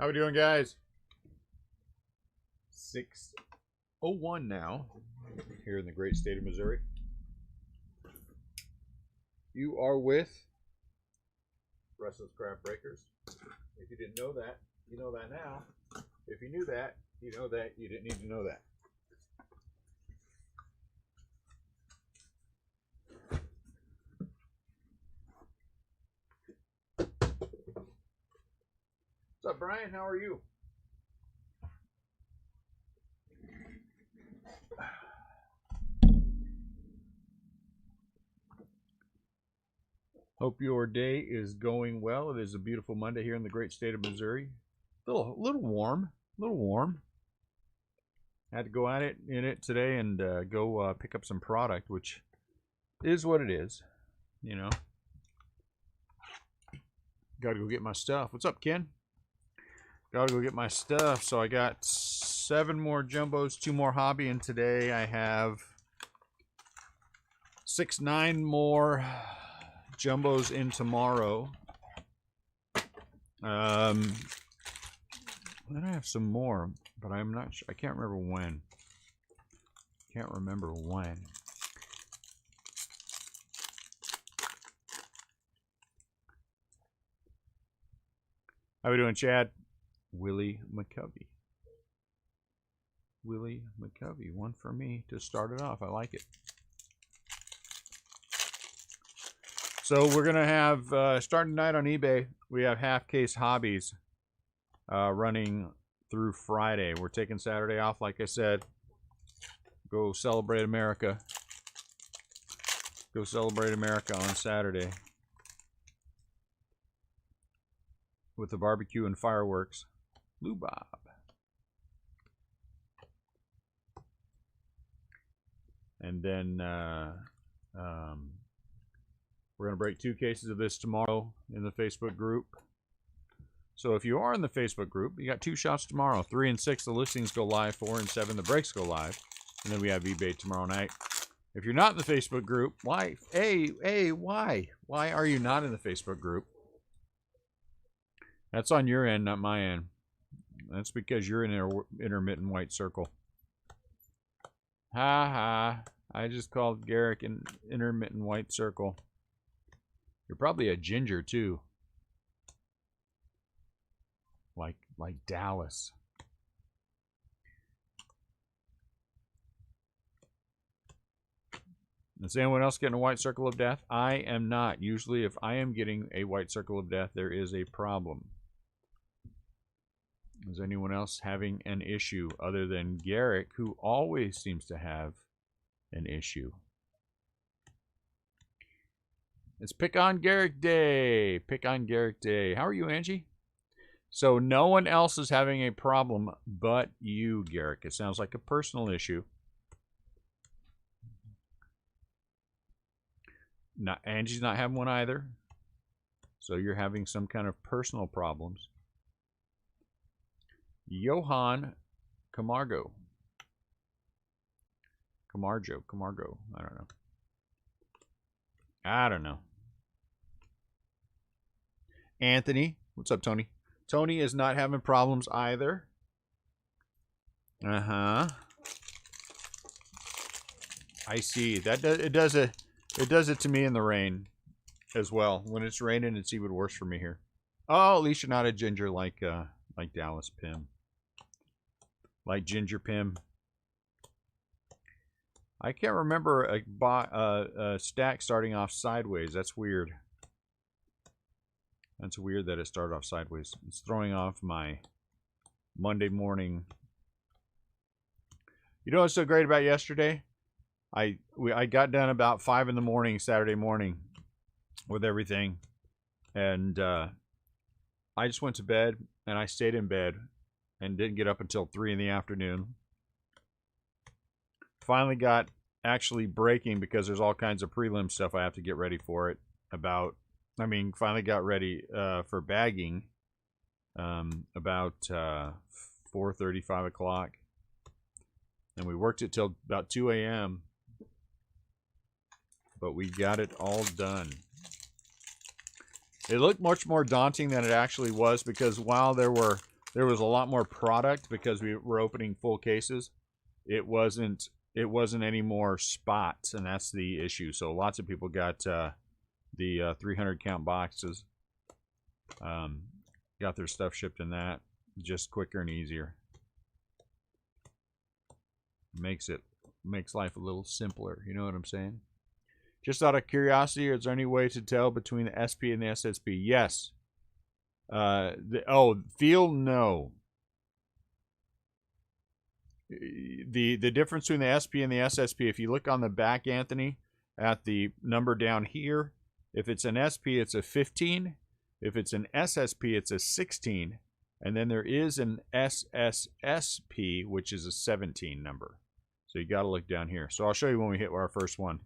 How we doing, guys? 6:01 now, here in the great state of Missouri. You are with Restlesscraft Breakers. If you didn't know that, you know that now. If you knew that, you know that you didn't need to know that. What's up, Brian? How are you? Hope your day is going well. It is a beautiful Monday here in the great state of Missouri. A little warm. Had to go at it today and go pick up some product, which is what it is, you know. Got to go get my stuff. What's up, Ken? Got to go get my stuff. So I got 7 more jumbos, 2 more hobby, and today I have 9 more jumbos in tomorrow. Then I have some more, but I'm not sure. I can't remember when. How we doing, Chad? Willie McCovey. One for me to start it off. I like it. So we're going to have, starting tonight on eBay, we have half case hobbies running through Friday. We're taking Saturday off, like I said. Go celebrate America. Go celebrate America on Saturday with the barbecue and fireworks. Lou Bob. And then we're going to break 2 cases of this tomorrow in the Facebook group. So if you are in the Facebook group, you got 2 shots tomorrow. 3 and 6, the listings go live. 4 and 7, the breaks go live. And then we have eBay tomorrow night. If you're not in the Facebook group, why? Why? Why are you not in the Facebook group? That's on your end, not my end. That's because you're in an intermittent white circle. Ha ha. I just called Garrick an intermittent white circle. You're probably a ginger too. Like Dallas. Is anyone else getting a white circle of death? I am not. Usually if I am getting a white circle of death, there is a problem. Is anyone else having an issue other than Garrick, who always seems to have an issue? It's Pick on Garrick Day. Pick on Garrick Day. How are you, Angie? So no one else is having a problem but you, Garrick. It sounds like a personal issue. Angie's not having one either. So you're having some kind of personal problems. Johan Camargo. I don't know. Anthony. What's up, Tony? Tony is not having problems either. I see. It does it to me in the rain as well. When it's raining, it's even worse for me here. Oh, at least you're not a ginger like Dallas Pim. Like Ginger Pim. I can't remember a stack starting off sideways. That's weird. That's weird that it started off sideways. It's throwing off my Monday morning. You know what's so great about yesterday? I got done about 5 in the morning Saturday morning with everything, and I just went to bed and I stayed in bed and didn't get up until 3 in the afternoon. Finally got actually breaking because there's all kinds of prelim stuff I have to get ready for it. Finally got ready for bagging about 4:30, 5 o'clock. And we worked it till about 2 a.m. But we got it all done. It looked much more daunting than it actually was, because while there were there was a lot more product because we were opening full cases. It wasn't any more spots, and that's the issue. So lots of people got the 300 count boxes. Got their stuff shipped in that just quicker and easier. Makes life a little simpler. You know what I'm saying? Just out of curiosity, is there any way to tell between the SP and the SSP? Yes. Feel no. The difference between the SP and the SSP, if you look on the back, Anthony, at the number down here, if it's an SP, it's a 15. If it's an SSP, it's a 16. And then there is an SSSP, which is a 17 number. So you got to look down here. So I'll show you when we hit our first one.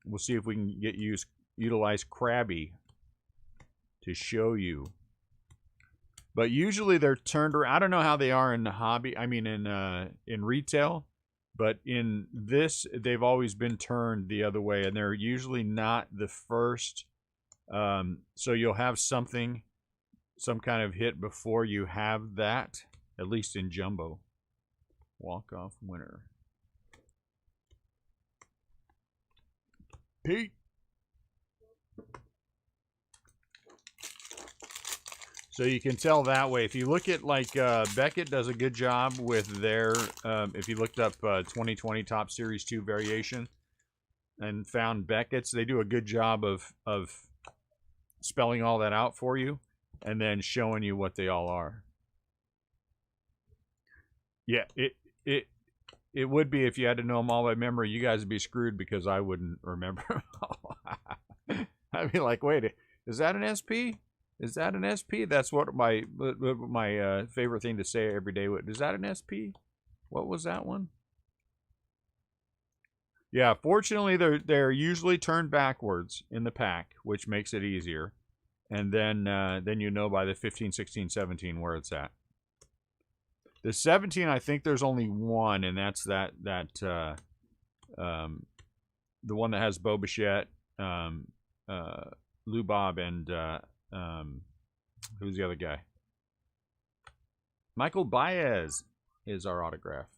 We'll see if we can utilize Krabby to show you. But usually they're turned around. I don't know how they are in the hobby. I mean, in retail. But in this, they've always been turned the other way. And they're usually not the first. So you'll have some kind of hit before you have that. At least in jumbo. Walk-off winner. Pete. So you can tell that way. If you look at, like, Beckett does a good job with their, if you looked up 2020 Top Series 2 variation and found Beckett's, they do a good job of spelling all that out for you and then showing you what they all are. Yeah, it would be if you had to know them all by memory. You guys would be screwed because I wouldn't remember them all. I'd be like, wait, is that an SP? Is that an SP? That's what my favorite thing to say every day. Is that an SP? What was that one? Yeah, fortunately, they're usually turned backwards in the pack, which makes it easier. And then you know by the 15, 16, 17 where it's at. The 17, I think there's only one, and that's the one that has Bo Bichette, Lou Bob, and who's the other guy? Michael Baez is our autograph.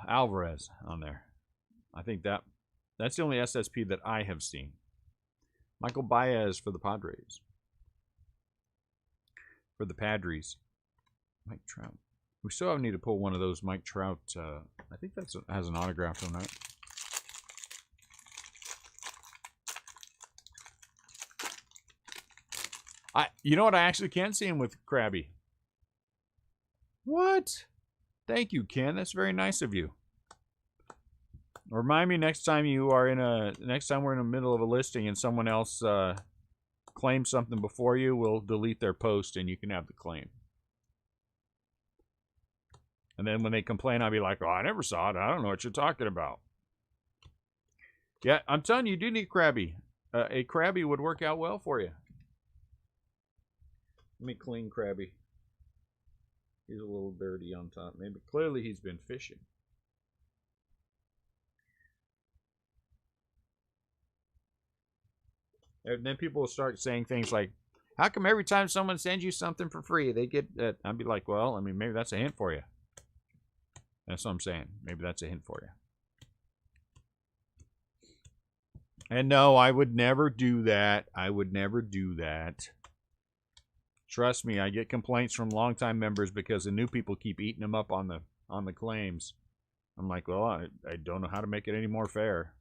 Alvarez on there. I think that's the only SSP that I have seen. Michael Baez for the Padres. For the Padres. Mike Trout. We still need to pull one of those Mike Trout. I think that has an autograph on that. You know what? I actually can see him with Krabby. What? Thank you, Ken. That's very nice of you. Remind me next time we're in the middle of a listing and someone else claims something before you, we'll delete their post and you can have the claim. And then when they complain, I'll be like, oh, I never saw it. I don't know what you're talking about. Yeah, I'm telling you, you do need Krabby. A Krabby would work out well for you. Let me clean Krabby. He's a little dirty on top. Maybe clearly he's been fishing. And then people will start saying things like, how come every time someone sends you something for free, they get that? I'd be like, well, I mean, maybe that's a hint for you. That's what I'm saying. Maybe that's a hint for you. And no, I would never do that. I would never do that. Trust me, I get complaints from longtime members because the new people keep eating them up on the claims. I'm like, well, I don't know how to make it any more fair.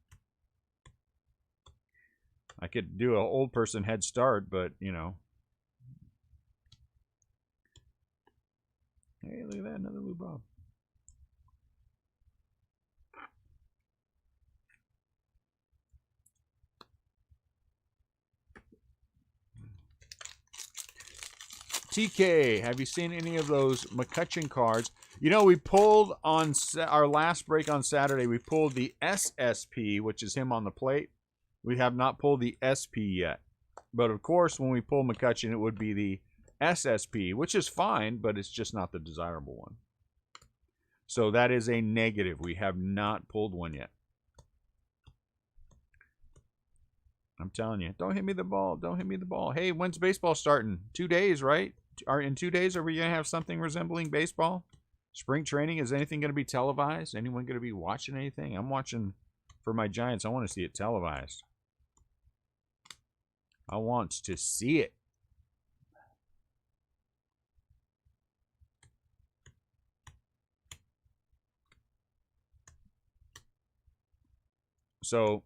I could do an old person head start, but, you know. Hey, look at that, another Lou Bob. TK, have you seen any of those McCutcheon cards? You know, we pulled on our last break on Saturday, we pulled the SSP, which is him on the plate. We have not pulled the SP yet. But, of course, when we pull McCutcheon, it would be the SSP, which is fine, but it's just not the desirable one. So that is a negative. We have not pulled one yet. I'm telling you. Don't hit me the ball. Don't hit me the ball. Hey, when's baseball starting? 2 days, right? In 2 days, are we going to have something resembling baseball? Spring training, is anything going to be televised? Anyone going to be watching anything? I'm watching for my Giants. I want to see it televised. I want to see it. So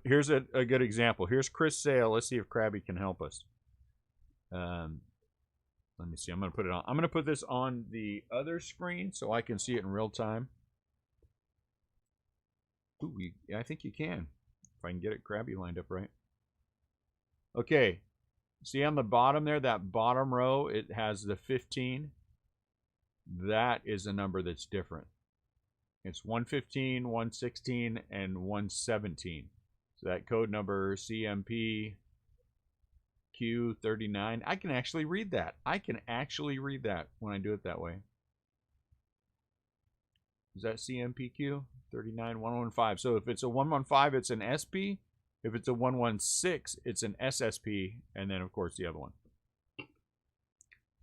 here's a good example. Here's Chris Sale. Let's see if Krabby can help us. Let me see. I'm going to put it on. I'm going to put this on the other screen so I can see it in real time. Ooh, I think you can. If I can get it Krabby lined up right. Okay. See on the bottom there, that bottom row, it has the 15. That is a number that's different. It's 115, 116, and 117. So that code number CMP Q39. I can actually read that. I can actually read that when I do it that way. Is that CMPQ 39115? So if it's a 115, it's an SP. If it's a 116, it's an SSP, and then of course the other one.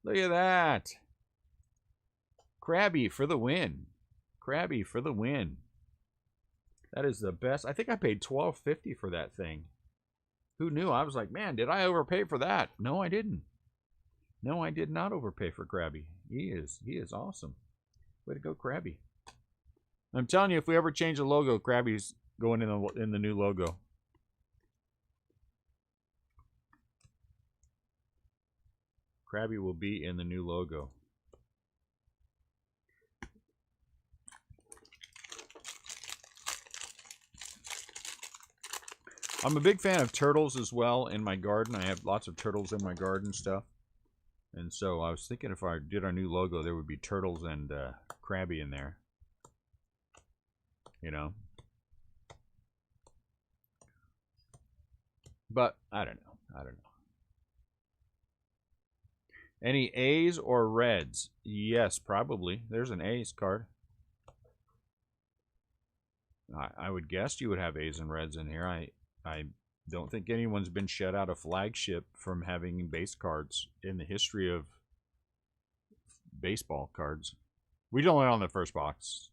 Look at that. Krabby for the win. Krabby for the win. That is the best. I think I paid $12.50 for that thing. Who knew? I was like, man, did I overpay for that? No, I didn't. No, I did not overpay for Krabby. He is awesome. Way to go, Krabby. I'm telling you, if we ever change the logo, Krabby's going in the new logo. Krabby will be in the new logo. I'm a big fan of turtles as well in my garden. I have lots of turtles in my garden stuff. And so I was thinking if I did our new logo, there would be turtles and Krabby in there. You know? But I don't know. I don't know. Any A's or Reds? Yes, probably. There's an A's card. I would guess you would have A's and Reds in here. I don't think anyone's been shut out of Flagship from having base cards in the history of baseball cards. We're only on the first box.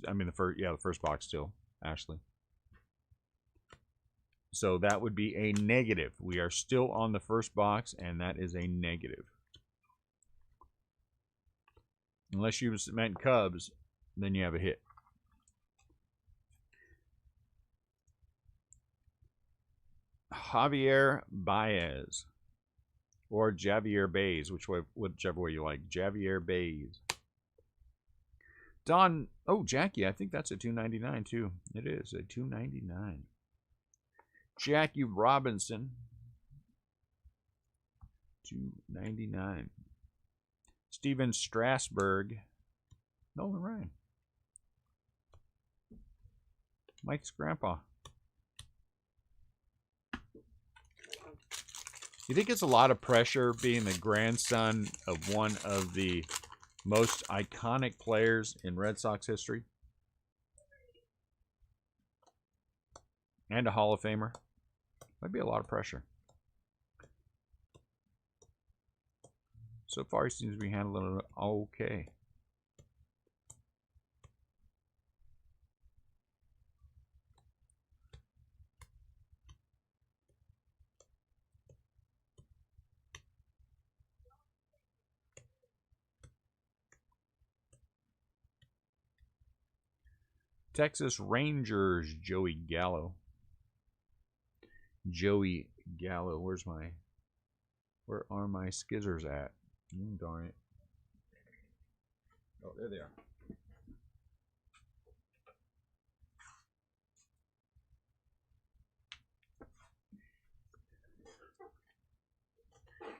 I mean, the first box still, Ashley. So that would be a negative. We are still on the first box, and that is a negative. Unless you meant Cubs, then you have a hit. Javier Baez or Javier Baez, whichever way you like. Javier Baez. Don, oh, Jackie, I think that's a $2.99 too. It is a $2.99. Jackie Robinson, $2.99. Steven Strasburg, Nolan Ryan. Mike's grandpa. You think it's a lot of pressure being the grandson of one of the most iconic players in Red Sox history? And a Hall of Famer? Might be a lot of pressure. So far, he seems to be handling it okay. Texas Rangers, Joey Gallo. Joey Gallo. Where are my skizzers at? Darn it. Oh, there they are.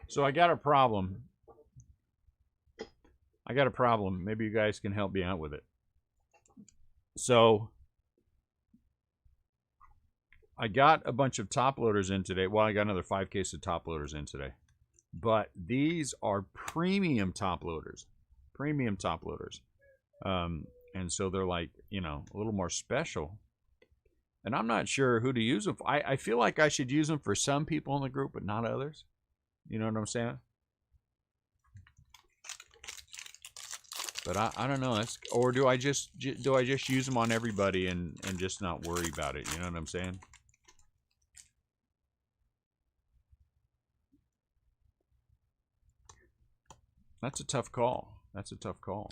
So I got a problem. Maybe you guys can help me out with it. So I got a bunch of top loaders in today. Well, I got another 5 cases of top loaders in today. But these are premium top loaders. Premium top loaders. And so they're like, you know, a little more special. And I'm not sure who to use them for. I feel like I should use them for some people in the group, but not others. You know what I'm saying? But I don't know. Or do I just use them on everybody and just not worry about it? You know what I'm saying? That's a tough call. That's a tough call.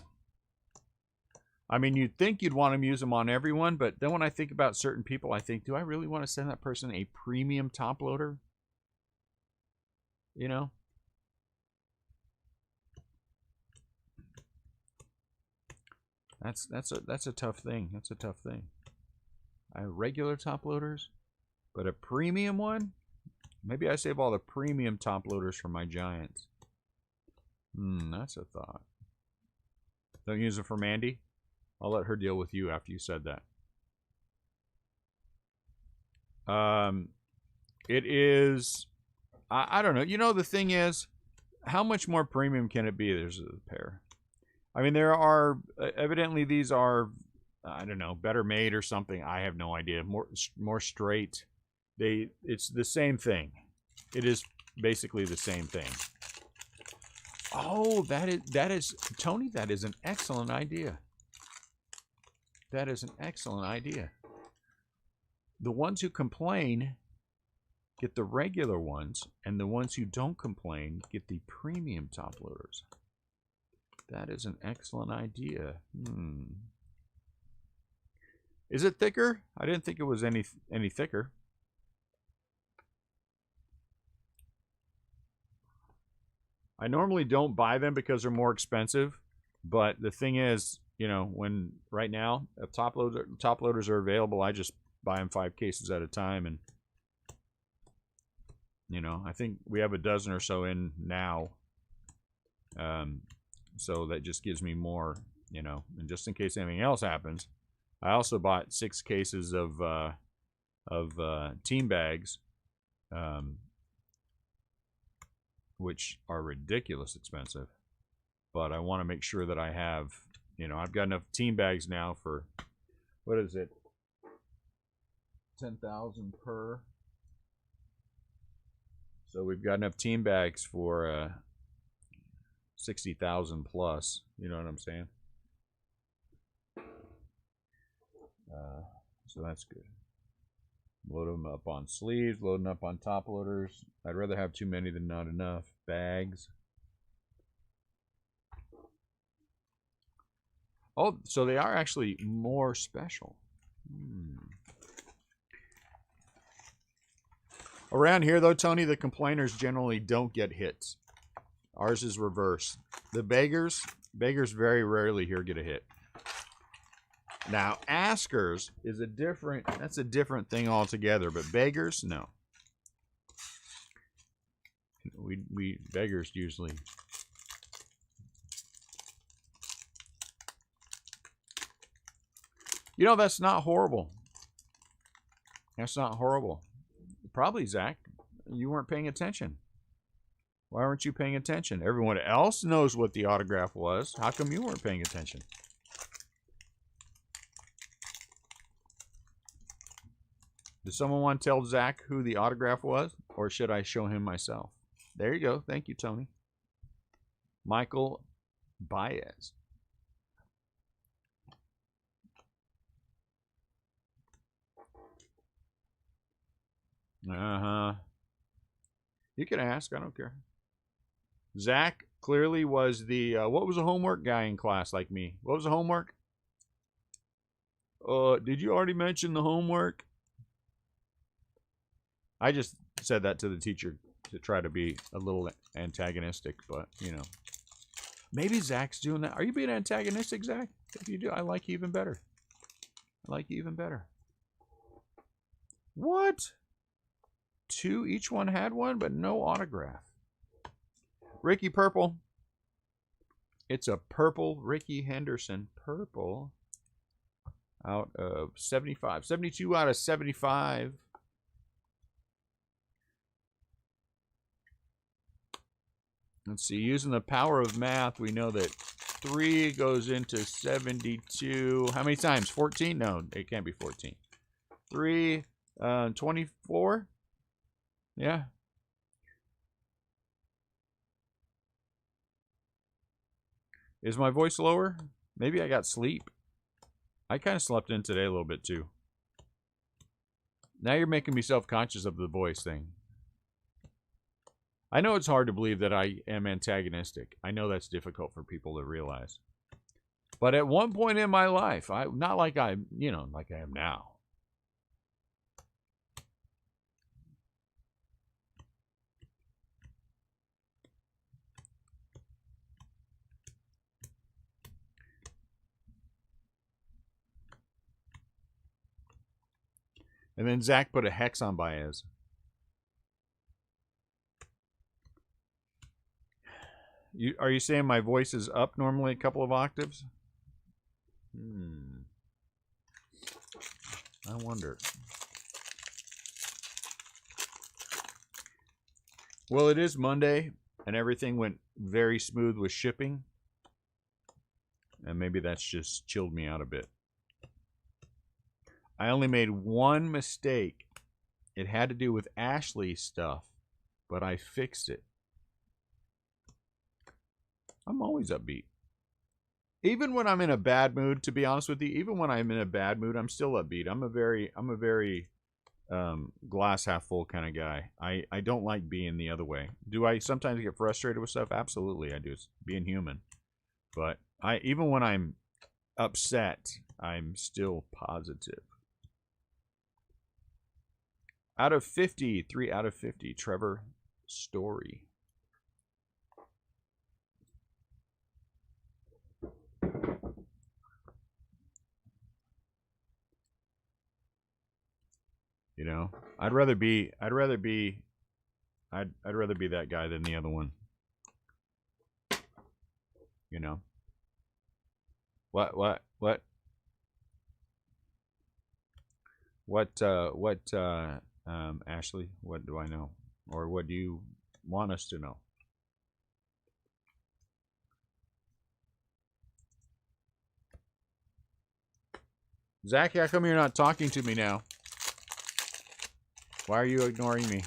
I mean, you'd think you'd want to use them on everyone, but then when I think about certain people, I think, do I really want to send that person a premium top loader? You know? That's a tough thing. That's a tough thing. I have regular top loaders, but a premium one? Maybe I save all the premium top loaders for my giants. That's a thought. Don't use them for Mandy? I'll let her deal with you after you said that. It is... I don't know. You know, the thing is, how much more premium can it be? There's a pair. I mean, there are... evidently, these are... I don't know, better made or something. I have no idea. More straight. It's the same thing. It is basically the same thing. Oh, that is Tony, that is an excellent idea. That is an excellent idea. The ones who complain get the regular ones, and the ones who don't complain get the premium top loaders. That is an excellent idea. Is it thicker? I didn't think it was any thicker. I normally don't buy them because they're more expensive, but the thing is, you know, when right now if top loaders are available, I just buy them 5 cases at a time, and you know, I think we have a dozen or so in now, so that just gives me more, you know, and just in case anything else happens. I also bought 6 cases of team bags, which are ridiculous expensive, but I want to make sure that I have, you know, I've got enough team bags now for, what is it, 10,000 per. So we've got enough team bags for 60,000 plus. You know what I'm saying? So that's good. Load them up on sleeves, loading up on top loaders. I'd rather have too many than not enough. Bags. Oh, so they are actually more special. Around here, though, Tony, the complainers generally don't get hits. Ours is reverse. The beggars very rarely here get a hit. Now, askers is that's a different thing altogether, but beggars, no. We beggars usually. You know, that's not horrible. That's not horrible. Probably, Zach, you weren't paying attention. Why weren't you paying attention? Everyone else knows what the autograph was. How come you weren't paying attention? Does someone want to tell Zach who the autograph was? Or should I show him myself? There you go. Thank you, Tony. Michael Baez. You can ask. I don't care. Zach clearly was the... what was the homework guy in class like me? What was the homework? Did you already mention the homework? I just said that to the teacher to try to be a little antagonistic, but, you know. Maybe Zach's doing that. Are you being antagonistic, Zach? If you do, I like you even better. I like you even better. What? 2, each one had one, but no autograph. Ricky Purple. It's a purple Ricky Henderson. Purple out of 75. 72 out of 75. Let's see, using the power of math, we know that 3 goes into 72. How many times? 14? No, it can't be 14. 3:24. Yeah. Is my voice lower? Maybe I got sleep. I kind of slept in today a little bit too. Now you're making me self-conscious of the voice thing. I know it's hard to believe that I am antagonistic. I know that's difficult for people to realize. But at one point in my life, not like I am now. And then Zach put a hex on Baez. Are you saying my voice is up normally a couple of octaves? I wonder. Well, it is Monday, and everything went very smooth with shipping. And maybe that's just chilled me out a bit. I only made one mistake. It had to do with Ashley's stuff, but I fixed it. I'm always upbeat. Even when I'm in a bad mood, to be honest with you, even when I'm in a bad mood, I'm still upbeat. I'm a very glass half full kind of guy. I don't like being the other way. Do I sometimes get frustrated with stuff? Absolutely, I do. It's being human. But even when I'm upset, I'm still positive. Out of 50, 3 out of 50. Trevor Story. You know, I'd rather be that guy than the other one. You know. What Ashley, what do I know? Or what do you want us to know? Zach, how come you're not talking to me now? Why are you ignoring me?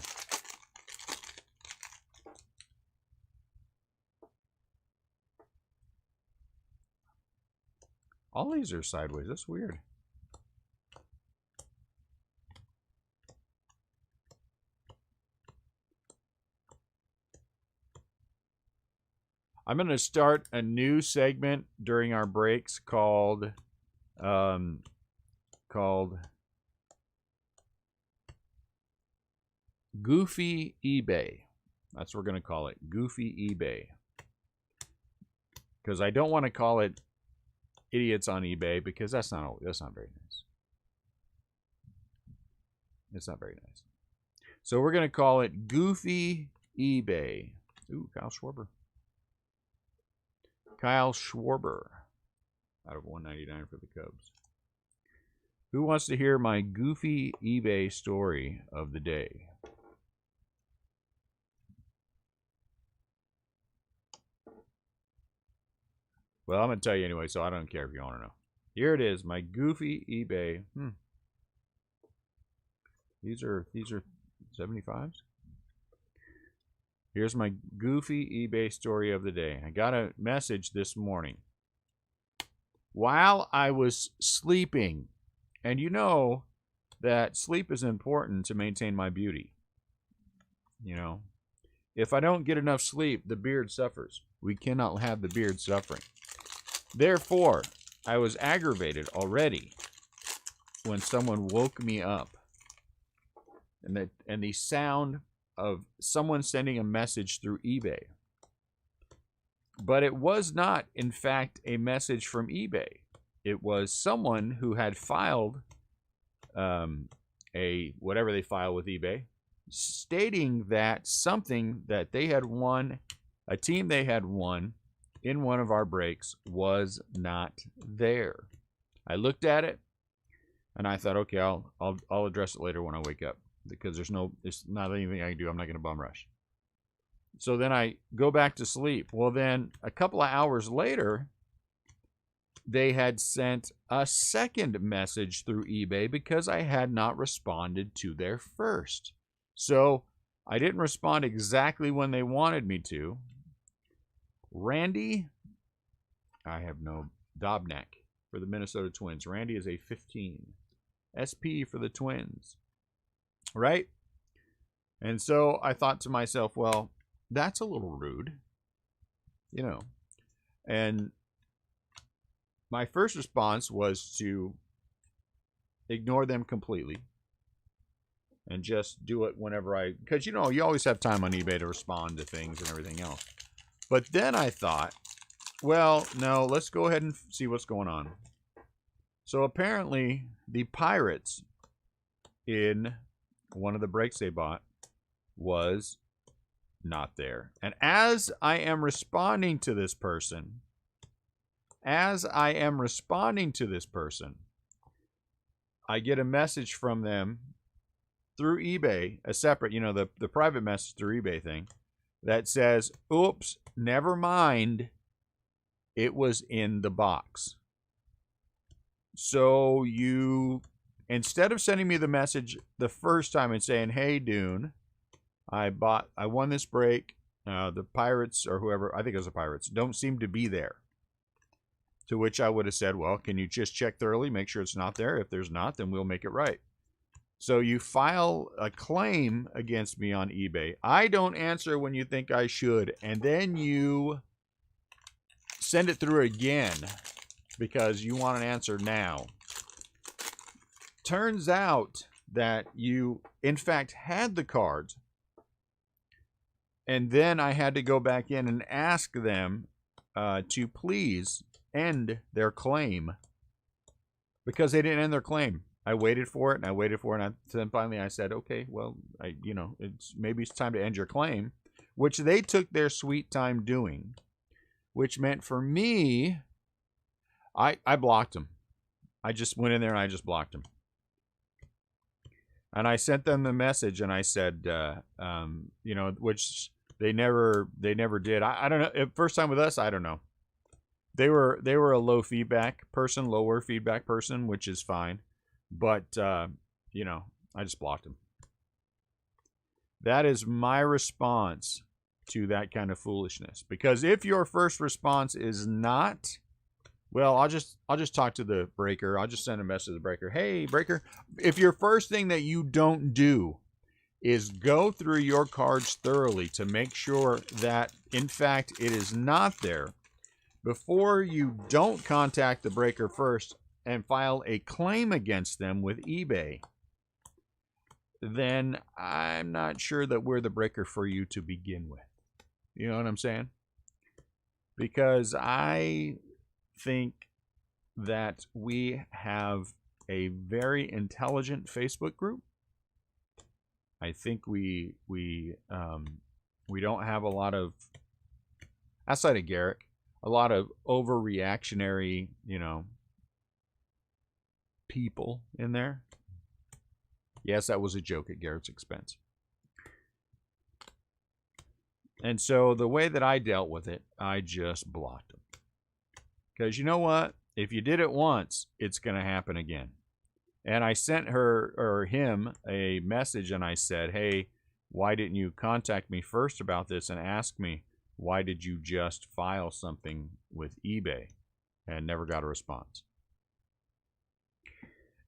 All these are sideways. That's weird. I'm going to start a new segment during our breaks called Goofy eBay. That's what we're going to call it. Goofy eBay. Because I don't want to call it idiots on eBay, because that's not very nice. It's not very nice. So we're going to call it Goofy eBay. Ooh, Kyle Schwarber. Kyle Schwarber out of 199 for the Cubs. Who wants to hear my goofy eBay story of the day? Well, I'm going to tell you anyway, so I don't care if you want to know. Here it is, my goofy eBay. These are 75s. Here's my goofy eBay story of the day. I got a message this morning while I was sleeping. And you know that sleep is important to maintain my beauty. You know, if I don't get enough sleep, the beard suffers. We cannot have the beard suffering. Therefore, I was aggravated already when someone woke me up. And the sound of someone sending a message through eBay. But it was not, in fact, a message from eBay. It was someone who had filed whatever they file with eBay, stating that something that they had won, a team they had won in one of our breaks, was not there. I looked at it and I thought, okay, I'll address it later when I wake up, because it's not anything I can do. I'm not going to bum rush. So then I go back to sleep. Well, then a couple of hours later, they had sent a second message through eBay because I had not responded to their first. So I didn't respond exactly when they wanted me to. Randy, I have no Dobnak for the Minnesota Twins. Randy is a 15. SP for the Twins. Right? And so I thought to myself, well, that's a little rude. You know. And my first response was to ignore them completely and just do it whenever because, you know, you always have time on eBay to respond to things and everything else. But then I thought, well, no, let's go ahead and see what's going on. So apparently the Pirates in one of the breaks they bought was not there. And as I am responding to this person, I get a message from them through eBay, a separate, you know, the private message through eBay thing that says, oops, never mind, it was in the box. So you, instead of sending me the message the first time and saying, hey, Dune, I won this break, the Pirates or whoever, I think it was the Pirates, don't seem to be there. To which I would have said, well, can you just check thoroughly, make sure it's not there? If there's not, then we'll make it right. So you file a claim against me on eBay. I don't answer when you think I should. And then you send it through again because you want an answer now. Turns out that you, in fact, had the cards. And then I had to go back in and ask them to please end their claim because they didn't end their claim. I waited for it and I waited for it, and then finally I said, okay, well, maybe it's time to end your claim, which they took their sweet time doing, which meant for me, I blocked them. I just went in there and I just blocked them. And I sent them the message and I said, which they never did. I don't know. First time with us, I don't know. They were a lower feedback person, which is fine. But, I just blocked them. That is my response to that kind of foolishness. Because if your first response is not, well, I'll just talk to the breaker. I'll just send a message to the breaker. Hey, breaker, if your first thing that you don't do is go through your cards thoroughly to make sure that, in fact, it is not there, before you don't contact the breaker first and file a claim against them with eBay, then I'm not sure that we're the breaker for you to begin with. You know what I'm saying? Because I think that we have a very intelligent Facebook group. I think we don't have a lot of, outside of Garrick, a lot of overreactionary, people in there. Yes, that was a joke at Garrett's expense. And so the way that I dealt with it, I just blocked them. Because you know what? If you did it once, it's going to happen again. And I sent her or him a message and I said, hey, why didn't you contact me first about this and ask me, why did you just file something with eBay? And never got a response.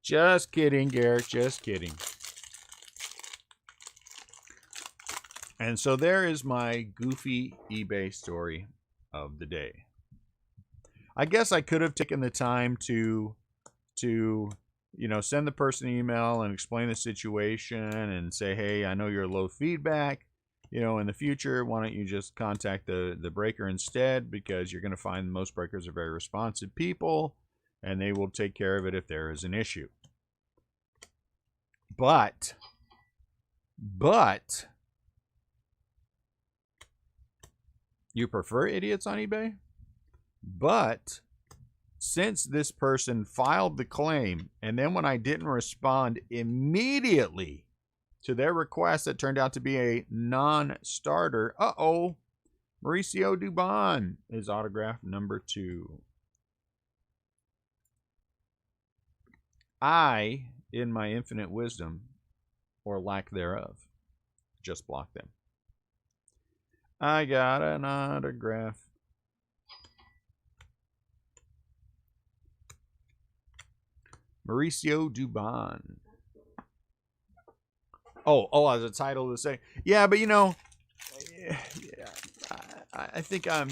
Just kidding, Garrett. Just kidding. And so there is my goofy eBay story of the day. I guess I could have taken the time to send the person an email and explain the situation and say, hey, I know you're low feedback. In the future, why don't you just contact the breaker instead, because you're going to find most breakers are very responsive people and they will take care of it if there is an issue. But you prefer idiots on eBay? But since this person filed the claim, and then when I didn't respond immediately to their request that turned out to be a non-starter, Mauricio Dubon is autograph number 2. I, in my infinite wisdom, or lack thereof, just block them. I got an autograph. Mauricio Dubon. Oh, as a title to say. Yeah, but you know, I think I'm,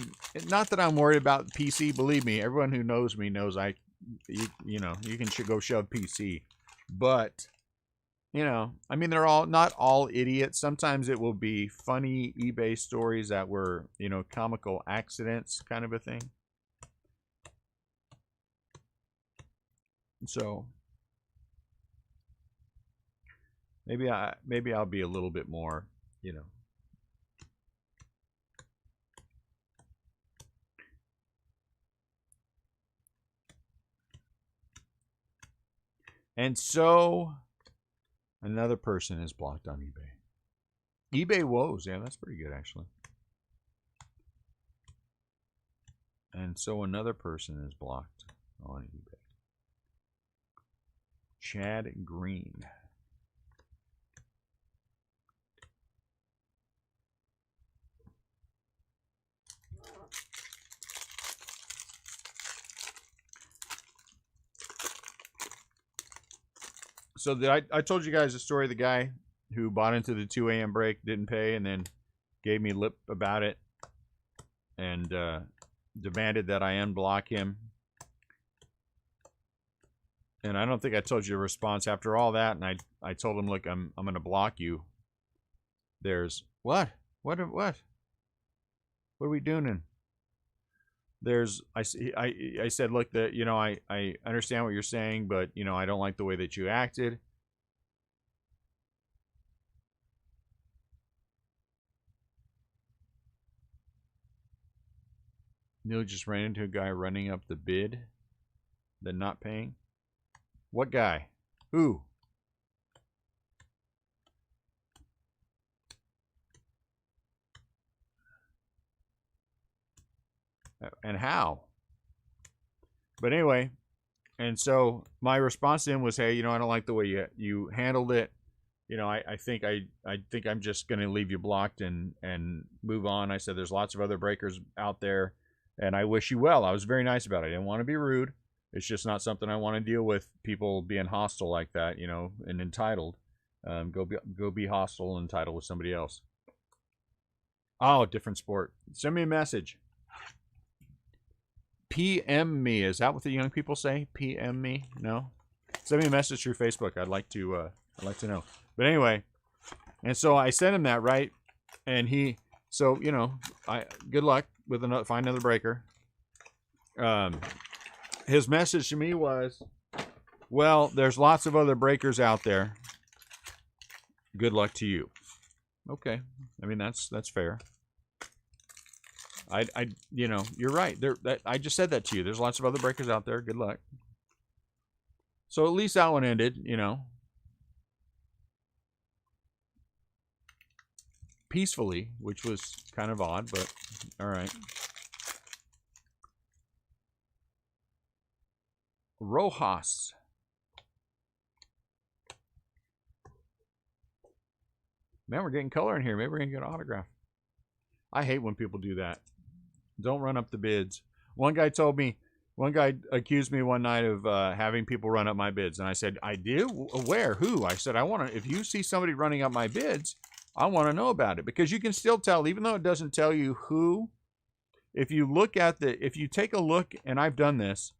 not that I'm worried about PC. Believe me, everyone who knows me knows you know, you can go shove PC. But, you know, I mean, they're all, not all idiots. Sometimes it will be funny eBay stories that were, you know, comical accidents kind of a thing. So maybe I'll be a little bit more, you know. And so another person is blocked on eBay. eBay woes, yeah, that's pretty good actually. And so another person is blocked on eBay. Chad Green. So I told you guys the story of the guy who bought into the 2 a.m. break, didn't pay, and then gave me lip about it and demanded that I unblock him. And I don't think I told you the response after all that. And I told him, look, I'm going to block you. There's what are we doing? There's I said, look, that, you know, I understand what you're saying, but, you know, I don't like the way that you acted. Neil just ran into a guy running up the bid, then not paying. What guy? Who? And how? But anyway, and so my response to him was, hey, you know, I don't like the way you handled it. You know, I think I'm just going to leave you blocked and move on. I said there's lots of other breakers out there, and I wish you well. I was very nice about it. I didn't want to be rude. It's just not something I want to deal with, people being hostile like that, you know, and entitled. Go be hostile and entitled with somebody else. Oh, different sport. Send me a message. PM me. Is that what the young people say? PM me? No? Send me a message through Facebook. I'd like to know. But anyway, and so I sent him that, right? And he, so, you know, good luck with find another breaker. His message to me was, well, there's lots of other breakers out there. Good luck to you. Okay. I mean, that's fair. You know, you're right. I just said that to you. There's lots of other breakers out there. Good luck. So at least that one ended, you know, peacefully, which was kind of odd, but all right. Rojas. Man, we're getting color in here. Maybe we're going to get an autograph. I hate when people do that. Don't run up the bids. One guy accused me one night of having people run up my bids. And I said, I do? Where? Who? I said, if you see somebody running up my bids, I want to know about it. Because you can still tell, even though it doesn't tell you who, if you take a look, and I've done this,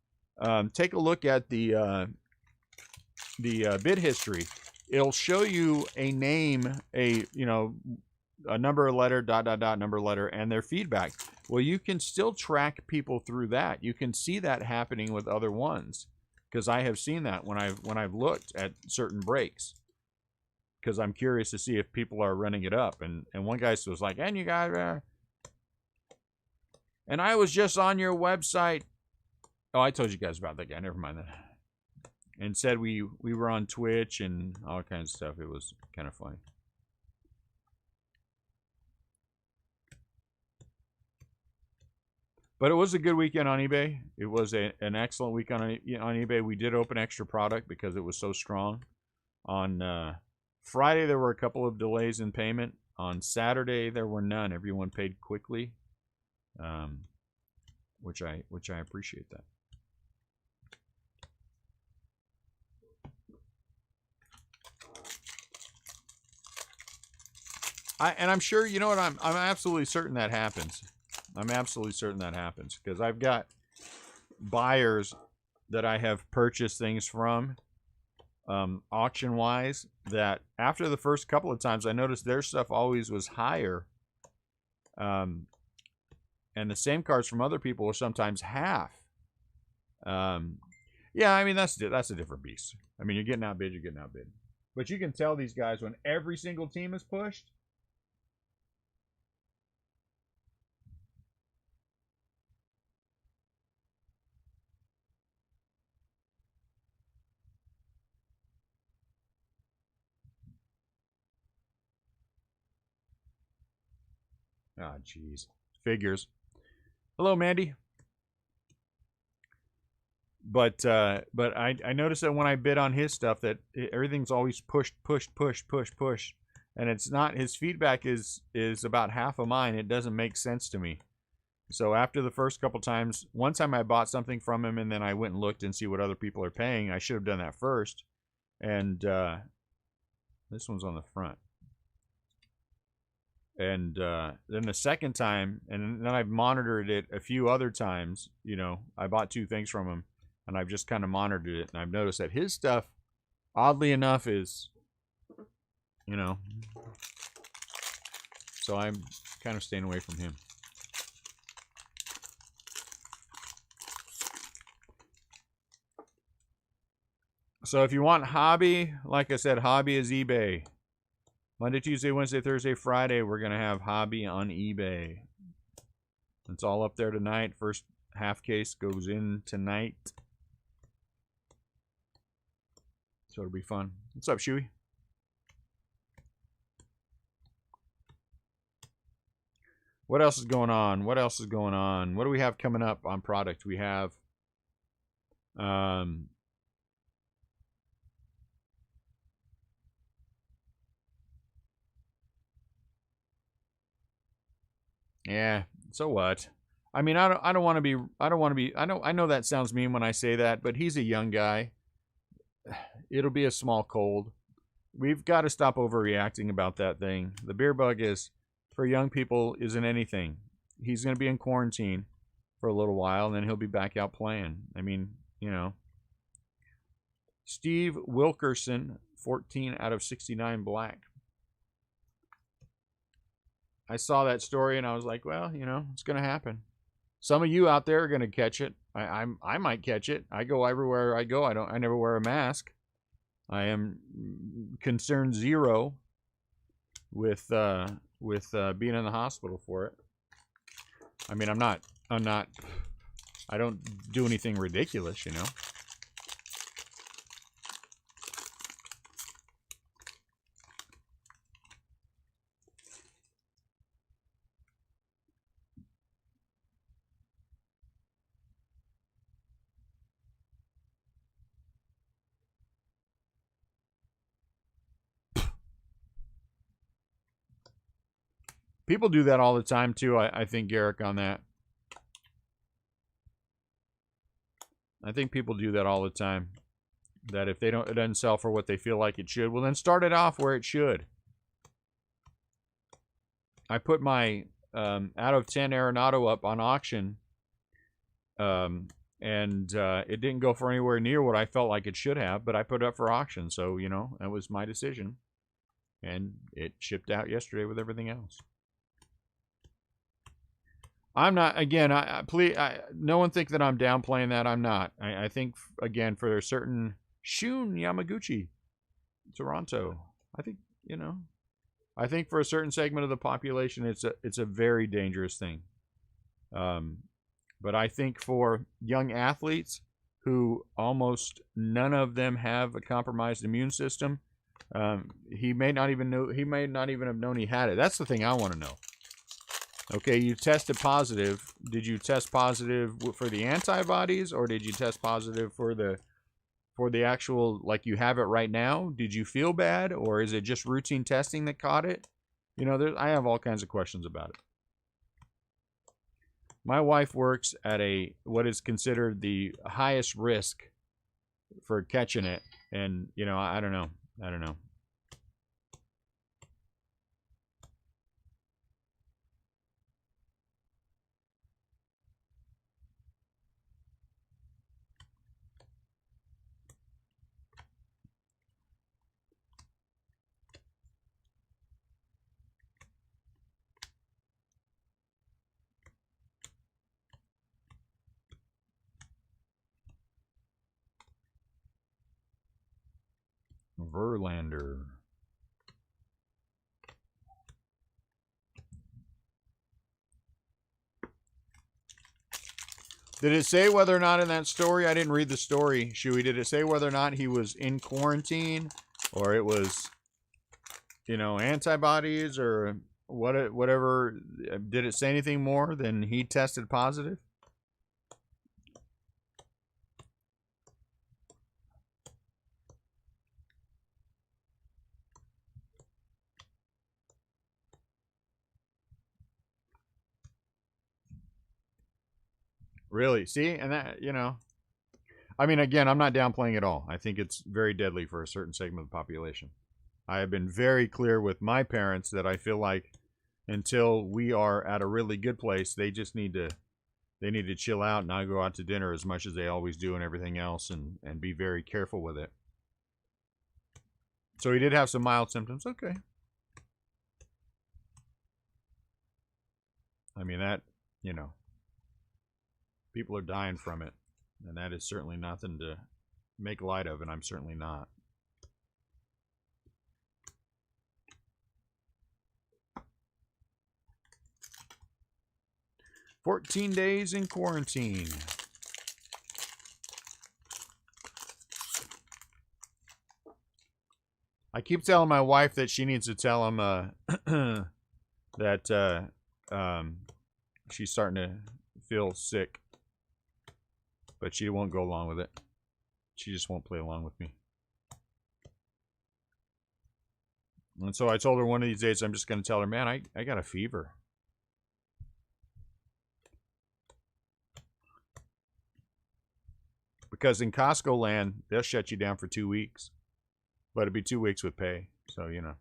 take a look at the bid history. It'll show you a name, a number, letter, ... number, letter, and their feedback. Well, you can still track people through that. You can see that happening with other ones, because I have seen that when I've looked at certain breaks, because I'm curious to see if people are running it up. And one guy was like, and you guys, and I was just on your website. Oh, I told you guys about that guy. Never mind that. And said we were on Twitch and all kinds of stuff. It was kind of funny. But it was a good weekend on eBay. It was an excellent weekend on eBay. We did open extra product because it was so strong. On Friday, there were a couple of delays in payment. On Saturday, there were none. Everyone paid quickly, which I appreciate that. And I'm sure, you know what, I'm absolutely certain that happens. I'm absolutely certain that happens because I've got buyers that I have purchased things from auction-wise that after the first couple of times I noticed their stuff always was higher. And the same cards from other people were sometimes half. Yeah, I mean, that's a different beast. I mean, you're getting outbid, you're getting outbid. But you can tell these guys when every single team is pushed. Ah, jeez. Figures. Hello, Mandy. But I noticed that when I bid on his stuff that everything's always pushed, and it's not, his feedback is about half of mine. It doesn't make sense to me. So after the first couple times, one time I bought something from him and then I went and looked and see what other people are paying. I should have done that first. And this one's on the front. And then the second time, and then I've monitored it a few other times. You know, I bought 2 things from him, and I've just kind of monitored it, and I've noticed that his stuff, oddly enough, is, you know, so I'm kind of staying away from him. So if you want hobby, like I said, hobby is eBay. Monday, Tuesday, Wednesday, Thursday, Friday, we're going to have hobby on eBay. It's all up there tonight. First half case goes in tonight. So it'll be fun. What's up, Shuey? What else is going on? What else is going on? What do we have coming up on product? We have yeah, so what? I mean, I don't want to be, I know that sounds mean when I say that, but he's a young guy. It'll be a small cold. We've got to stop overreacting about that thing. The beer bug is, for young people, isn't anything. He's going to be in quarantine for a little while, and then he'll be back out playing. I mean, you know. Steve Wilkerson, 14 out of 69 black. I saw that story and I was like, well, you know, it's going to happen. Some of you out there are going to catch it. I might catch it. I go everywhere I go. I never wear a mask. I am concerned zero with being in the hospital for it. I mean, I don't do anything ridiculous, you know. People do that all the time too. I think, Garrick, on that. I think people do that all the time. That if it doesn't sell for what they feel like it should, well, then start it off where it should. I put my out of 10 Arenado up on auction, and it didn't go for anywhere near what I felt like it should have, but I put it up for auction, so, you know, that was my decision. And it shipped out yesterday with everything else. I'm not, again, please, no one think that I'm downplaying that. I'm not. I think, again, for a certain Shun Yamaguchi, Toronto, I think, you know, I think for a certain segment of the population, it's a very dangerous thing. But I think for young athletes who almost none of them have a compromised immune system, he may not even have known he had it. That's the thing I want to know. Okay, you tested positive. Did you test positive for the antibodies, or did you test positive for the actual, like you have it right now? Did you feel bad, or is it just routine testing that caught it? You know, I have all kinds of questions about it. My wife works at what is considered the highest risk for catching it, and you know, I don't know. I don't know. Verlander. Did it say whether or not in that story? I didn't read the story, Shuey. Did it say whether or not he was in quarantine, or it was, you know, antibodies or whatever? Did it say anything more than he tested positive? Really? See, and that, you know, I mean, again, I'm not downplaying at all. I think it's very deadly for a certain segment of the population. I have been very clear with my parents that I feel like until we are at a really good place, they need to chill out and not go out to dinner as much as they always do and everything else, and be very careful with it. So he did have some mild symptoms. Okay. I mean, that, you know, people are dying from it, and that is certainly nothing to make light of, and I'm certainly not. "14 days in quarantine." I keep telling my wife that she needs to tell him that she's starting to feel sick, but she won't go along with it. She just won't play along with me. And so I told her one of these days I'm just going to tell her, man, I got a fever. Because in Costco land, they'll shut you down for 2 weeks. But it'd be 2 weeks with pay. So, you know.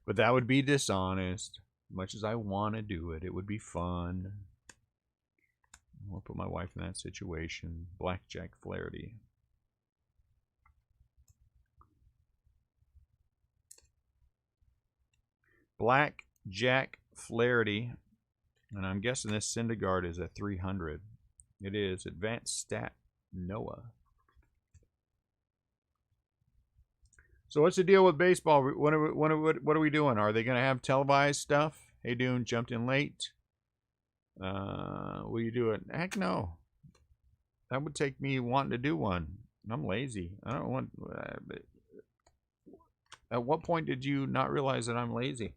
But that would be dishonest. Much as I want to do it, it would be fun. I won't put my wife in that situation. Blackjack Flaherty. Blackjack Flaherty. And I'm guessing this Syndergaard is a 300. It is. Advanced Stat Noah. So what's the deal with baseball? What are we doing? Are they going to have televised stuff? Hey, Dune jumped in late. Will you do it? Heck no. That would take me wanting to do one. I'm lazy. I don't want... At what point did you not realize that I'm lazy?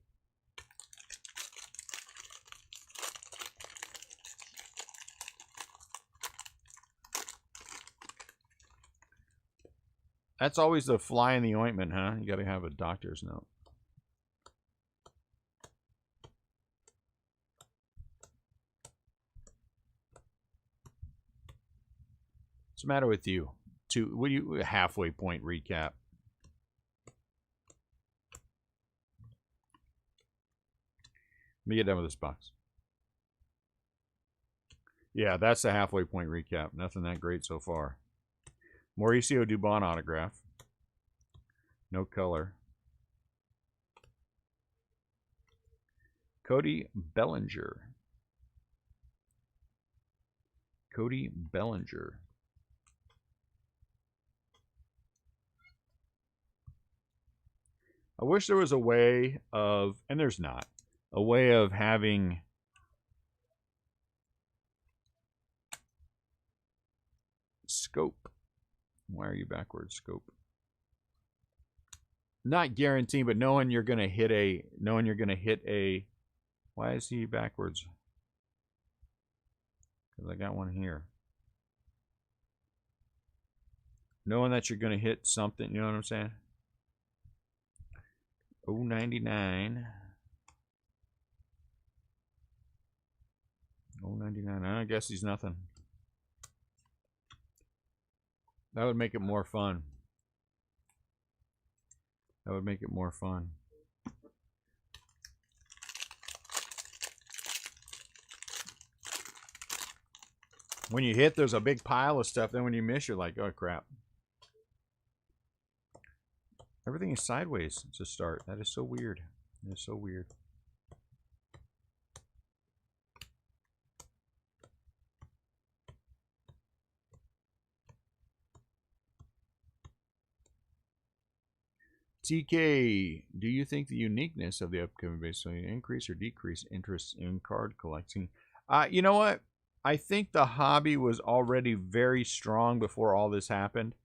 That's always the fly in the ointment, huh? You got to have a doctor's note. What's the matter with you? What do you halfway point recap? Let me get done with this box. Yeah, that's the halfway point recap. Nothing that great so far. Mauricio Dubon autograph. No color. Cody Bellinger. Cody Bellinger. I wish there was a way of, and there's not, a way of having scope. Why are you backwards? Scope. Not guaranteed, but knowing you're gonna hit a Why is he backwards? Because I got one here. Knowing that you're going to hit something, you know what I'm saying? 0.99. 0.99. I guess he's nothing. That would make it more fun. That would make it more fun. When you hit, there's a big pile of stuff. Then when you miss, you're like, oh, crap. Everything is sideways to start. That is so weird. That is so weird. TK, do you think the uniqueness of the upcoming base will increase or decrease interest in card collecting? You know what? I think the hobby was already very strong before all this happened.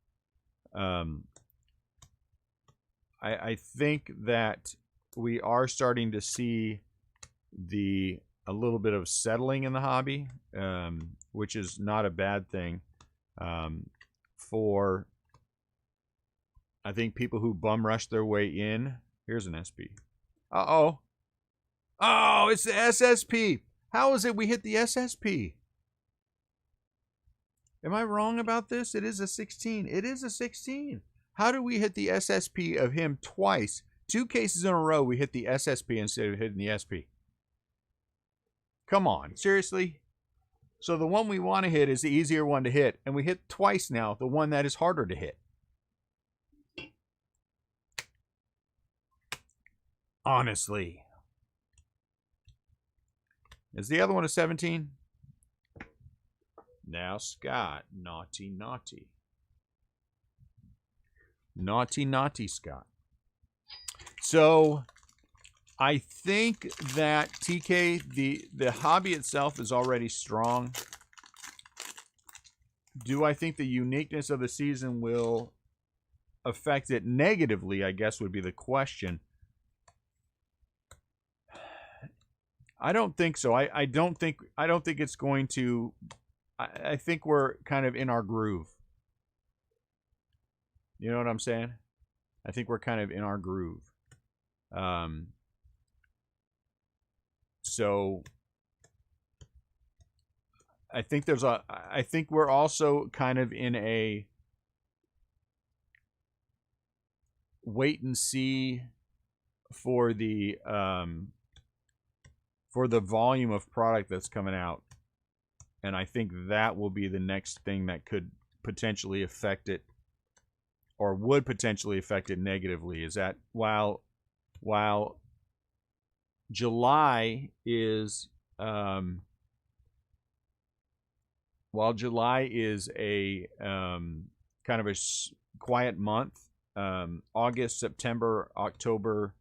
I think that we are starting to see a little bit of settling in the hobby, which is not a bad thing for, I think, people who bum rush their way in. Here's an SP. Uh-oh. Oh, it's the SSP. How is it we hit the SSP? Am I wrong about this? It is a 16. It is a 16. How do we hit the SSP of him twice? 2 cases in a row, we hit the SSP instead of hitting the SP. Come on, seriously? So the one we want to hit is the easier one to hit, and we hit twice now the one that is harder to hit. Honestly. Is the other one a 17? Now, Scott. Naughty, naughty. Naughty, naughty, Scott. So, I think that, TK, the hobby itself is already strong. Do I think the uniqueness of the season will affect it negatively, I guess would be the question. I don't think so. I don't think it's going to. I think we're kind of in our groove. You know what I'm saying? I think we're kind of in our groove. So I think I think we're also kind of in a wait and see for the volume of product that's coming out. And I think that will be the next thing that could potentially affect it, or would potentially affect it negatively, is that while July is a kind of a quiet month, August, September, October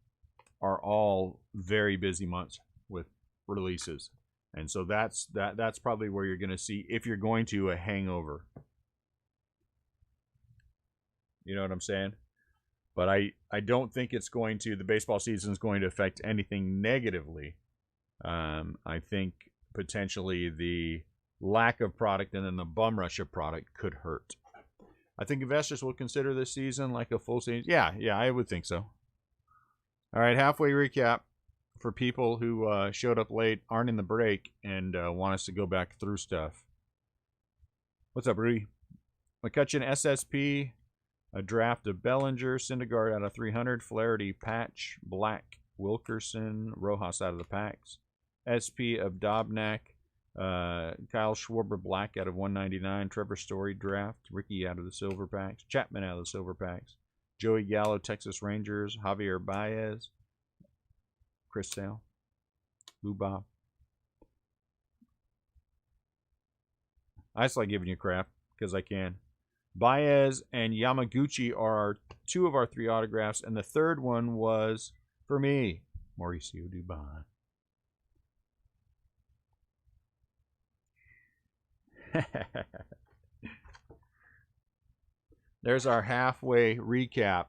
are all very busy months with releases. And so that's probably where you're going to see, if you're going to, a hangover. You know what I'm saying? But I don't think it's going to, the baseball season is going to affect anything negatively. I think potentially the lack of product and then the bum rush of product could hurt. I think investors will consider this season like a full season. Yeah, I would think so. All right, halfway recap for people who showed up late, aren't in the break, and want us to go back through stuff. What's up, Rudy? McCutcheon SSP, a draft of Bellinger, Syndergaard out of 300, Flaherty, Patch, Black, Wilkerson, Rojas out of the packs, SP of Dobnak, Kyle Schwarber, Black out of 199, Trevor Story draft, Ricky out of the silver packs, Chapman out of the silver packs, Joey Gallo, Texas Rangers, Javier Baez, Chris Sale, Lou Bob. I just like giving you crap because I can. Baez and Yamaguchi are 2 of our 3 autographs, and the third one was for me, Mauricio Dubon. There's our halfway recap.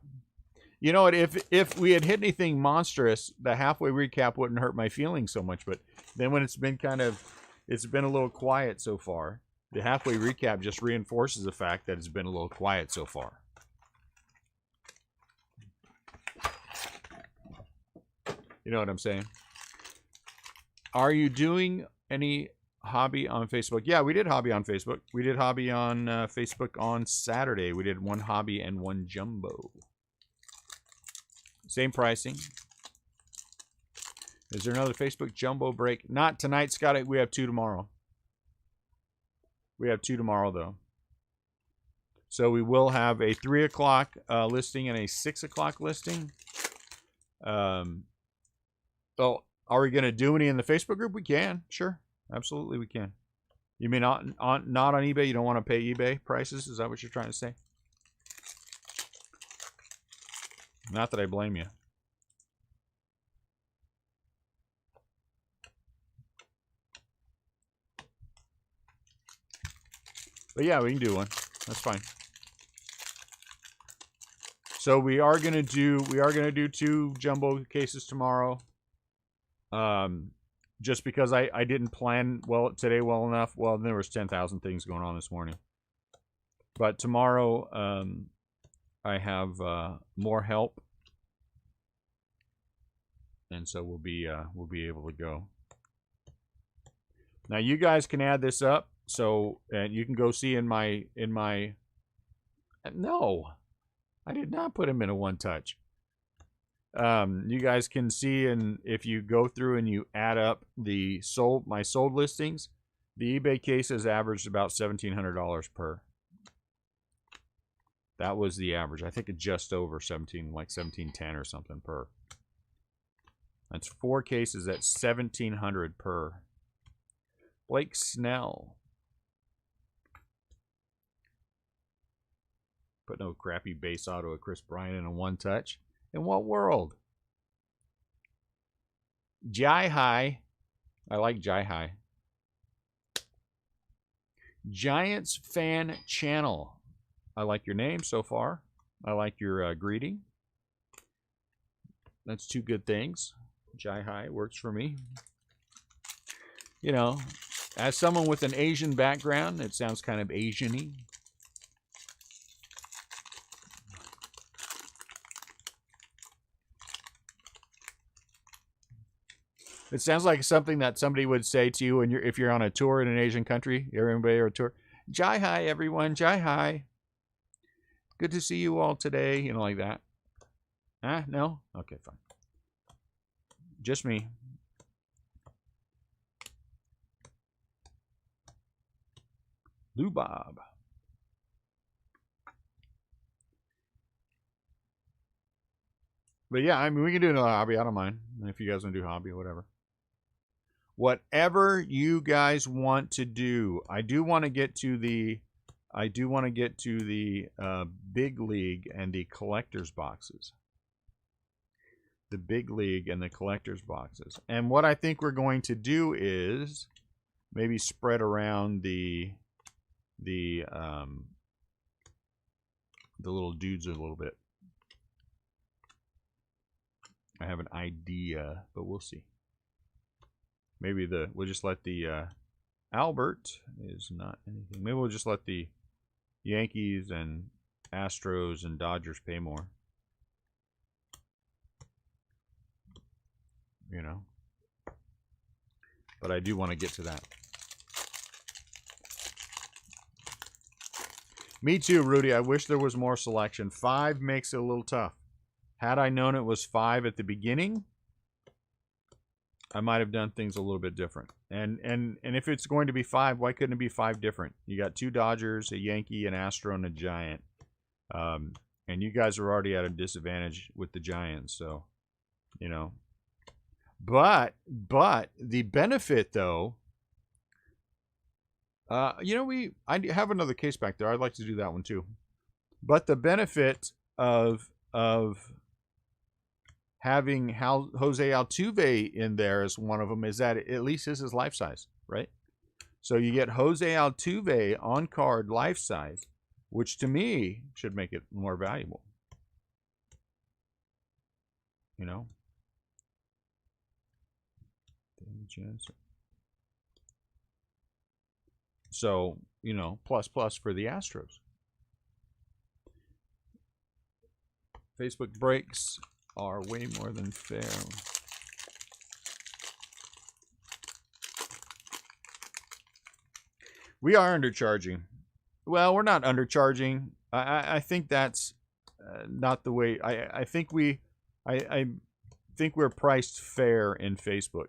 You know what? If we had hit anything monstrous, the halfway recap wouldn't hurt my feelings so much. But then when it's been a little quiet so far, the halfway recap just reinforces the fact that it's been a little quiet so far. You know what I'm saying? Are you doing any hobby on Facebook? Yeah, we did hobby on Facebook. We did hobby on Facebook on Saturday. We did one hobby and one jumbo. Same pricing. Is there another Facebook jumbo break? Not tonight, Scott. We have 2 tomorrow. We have 2 tomorrow, though. So we will have a 3 o'clock listing and a 6 o'clock listing. So are we going to do any in the Facebook group? We can. Sure. Absolutely, we can. You mean not on eBay? You don't want to pay eBay prices? Is that what you're trying to say? Not that I blame you. But yeah, we can do one. That's fine. So we are gonna do 2 jumbo cases tomorrow. Just because I didn't plan today well enough. Well, there was 10,000 things going on this morning. But tomorrow, I have more help, and so we'll be able to go. Now you guys can add this up, so and you can go see in my. No, I did not put him in a one touch. You guys can see, and if you go through and you add up my sold listings, the eBay cases averaged about $1,700 per. That was the average. I think it just over 17, like 1710 or something per. That's 4 cases at $1,700 per. Blake Snell. Put no crappy base auto of Chris Bryant in a one touch. In what world? Jai High. I like Jai High. Giants Fan Channel. I like your name so far. I like your greeting. That's 2 good things. Jai High works for me. You know, as someone with an Asian background, it sounds kind of Asian-y. It sounds like something that somebody would say to you if you're on a tour in an Asian country. Everybody on a tour. Jai Hi, everyone. Jai Hi. Good to see you all today. You know, like that. Huh? No? Okay, fine. Just me. Lou Bob. But yeah, I mean, we can do another hobby. I don't mind. If you guys want to do hobby or whatever. Whatever you guys want to do. I do want to get to the big league and the collector's boxes. The big league and the collector's boxes. And what I think we're going to do is maybe spread around the little dudes a little bit. I have an idea, but we'll see. Maybe we'll just let the Albert is not anything. Maybe we'll just let the Yankees and Astros and Dodgers pay more. You know. But I do want to get to that. Me too, Rudy. I wish there was more selection. 5 makes it a little tough. Had I known it was 5 at the beginning, I might have done things a little bit different. And if it's going to be 5, why couldn't it be 5 different? You got 2 Dodgers, a Yankee, an Astro, and a Giant. And you guys are already at a disadvantage with the Giants, so, you know. But the benefit, though, you know, I have another case back there. I'd like to do that one too. But the benefit of having Jose Altuve in there as one of them is that at least this is life size, right? So you get Jose Altuve on card life size, which to me should make it more valuable. you know. So, you know, plus for the Astros. Facebook breaks are way more than fair. We are undercharging. Well, we're not undercharging. I think that's not the way. I think I think we're priced fair in Facebook.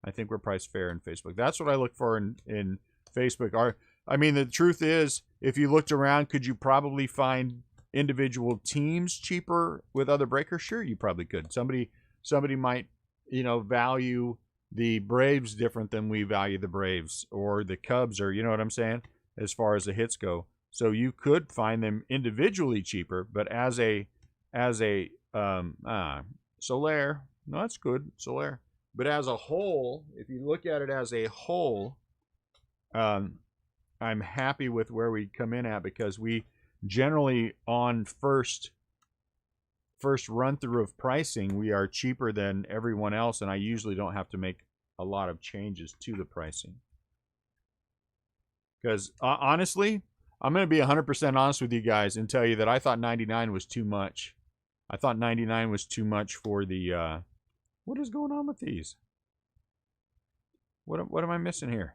I think we're priced fair in Facebook. That's what I look for in Facebook. I mean, the truth is, if you looked around, could you probably find individual teams cheaper with other breakers? Sure, you probably could. Somebody might, you know, value the Braves different than we value the Braves, or the Cubs, or, you know what I'm saying, as far as the hits go. So you could find them individually cheaper, but as a Soler, no, that's good, Soler. But as a whole, if you look at it as a whole, I'm happy with where we come in at, because we generally, on first run through of pricing, we are cheaper than everyone else, and I usually don't have to make a lot of changes to the pricing. Because honestly, I'm going to be 100% honest with you guys and tell you that I thought 99 was too much. I thought 99 was too much for the what is going on with these? What am I missing here?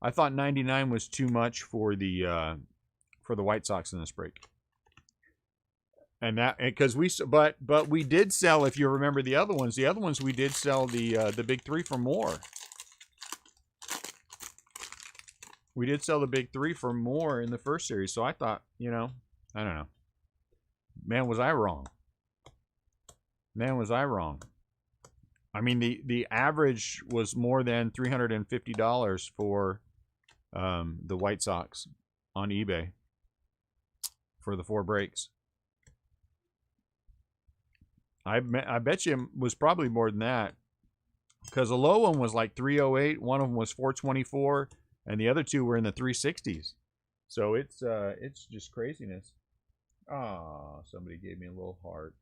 I thought 99 was too much for the White Sox in this break. And that, because but we did sell, if you remember the other ones we did sell the big three for more. We did sell the big three for more in the first series, so I thought, you know, I don't know. Man, was I wrong. Man, was I wrong. I mean, the average was more than $350 for the White Sox on eBay for the 4 breaks. I bet you it was probably more than that, because the low one was like 308, one of them was 424, and the other two were in the 360s. So it's just craziness. Ah, somebody gave me a little heart.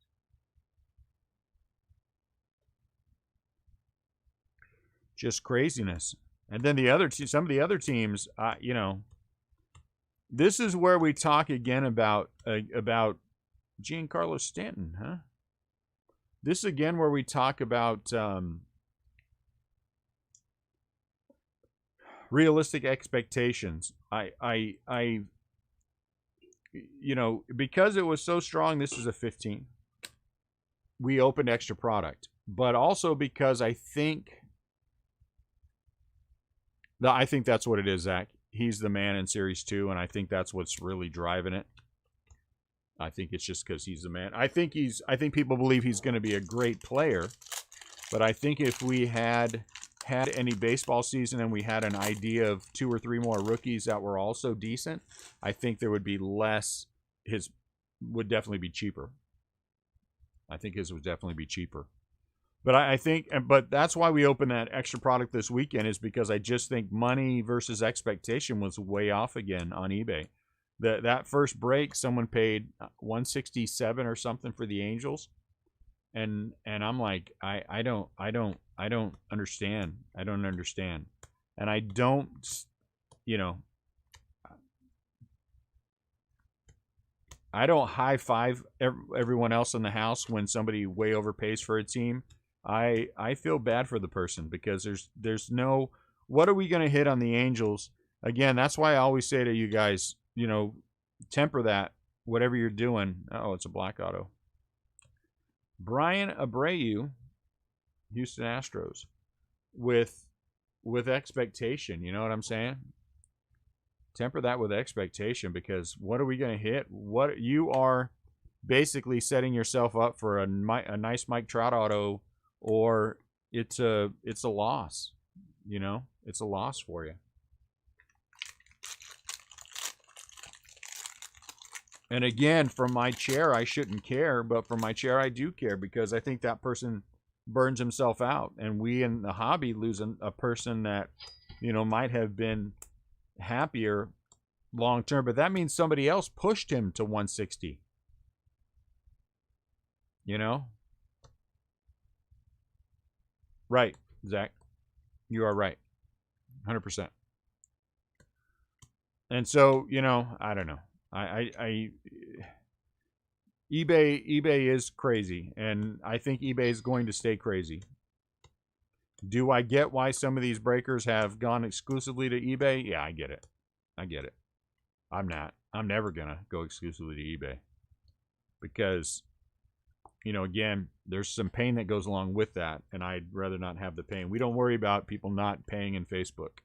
Just craziness. And then some of the other teams, you know, this is where we talk again about Giancarlo Stanton, huh? This is again where we talk about realistic expectations. I you know, because it was so strong, this is a 15. We opened extra product, but also because I think that's what it is, Zach. He's the man in Series 2, and I think that's what's really driving it. I think it's just because he's the man. I think people believe he's going to be a great player, but I think if we had any baseball season and we had an idea of 2 or 3 more rookies that were also decent, I think there would be less. His would definitely be cheaper. I think his would definitely be cheaper. But I think, but that's why we opened that extra product this weekend, is because I just think money versus expectation was way off again on eBay. That first break, someone paid $167 or something for the Angels, and I'm like, I don't understand. I don't understand, and I don't, you know, I don't high five everyone else in the house when somebody way overpays for a team. I feel bad for the person, because there's no, what are we going to hit on the Angels? Again, that's why I always say to you guys, you know, temper that, whatever you're doing. Oh, it's a black auto. Brian Abreu, Houston Astros, with expectation. You know what I'm saying? Temper that with expectation, because what are we going to hit? What you are basically setting yourself up for a nice Mike Trout auto, or it's a loss. You know, it's a loss for you. And again, from my chair, I shouldn't care, but from my chair, I do care, because I think that person burns himself out, and we in the hobby lose a person that, you know, might have been happier long term, but that means somebody else pushed him to 160. You know? Right, Zach. You are right. 100%. And so, you know, I don't know. eBay is crazy, and I think eBay is going to stay crazy. Do I get why some of these breakers have gone exclusively to eBay? Yeah, I get it. I get it. I'm never going to go exclusively to eBay. Because, you know, again, there's some pain that goes along with that, and I'd rather not have the pain. We don't worry about people not paying in Facebook.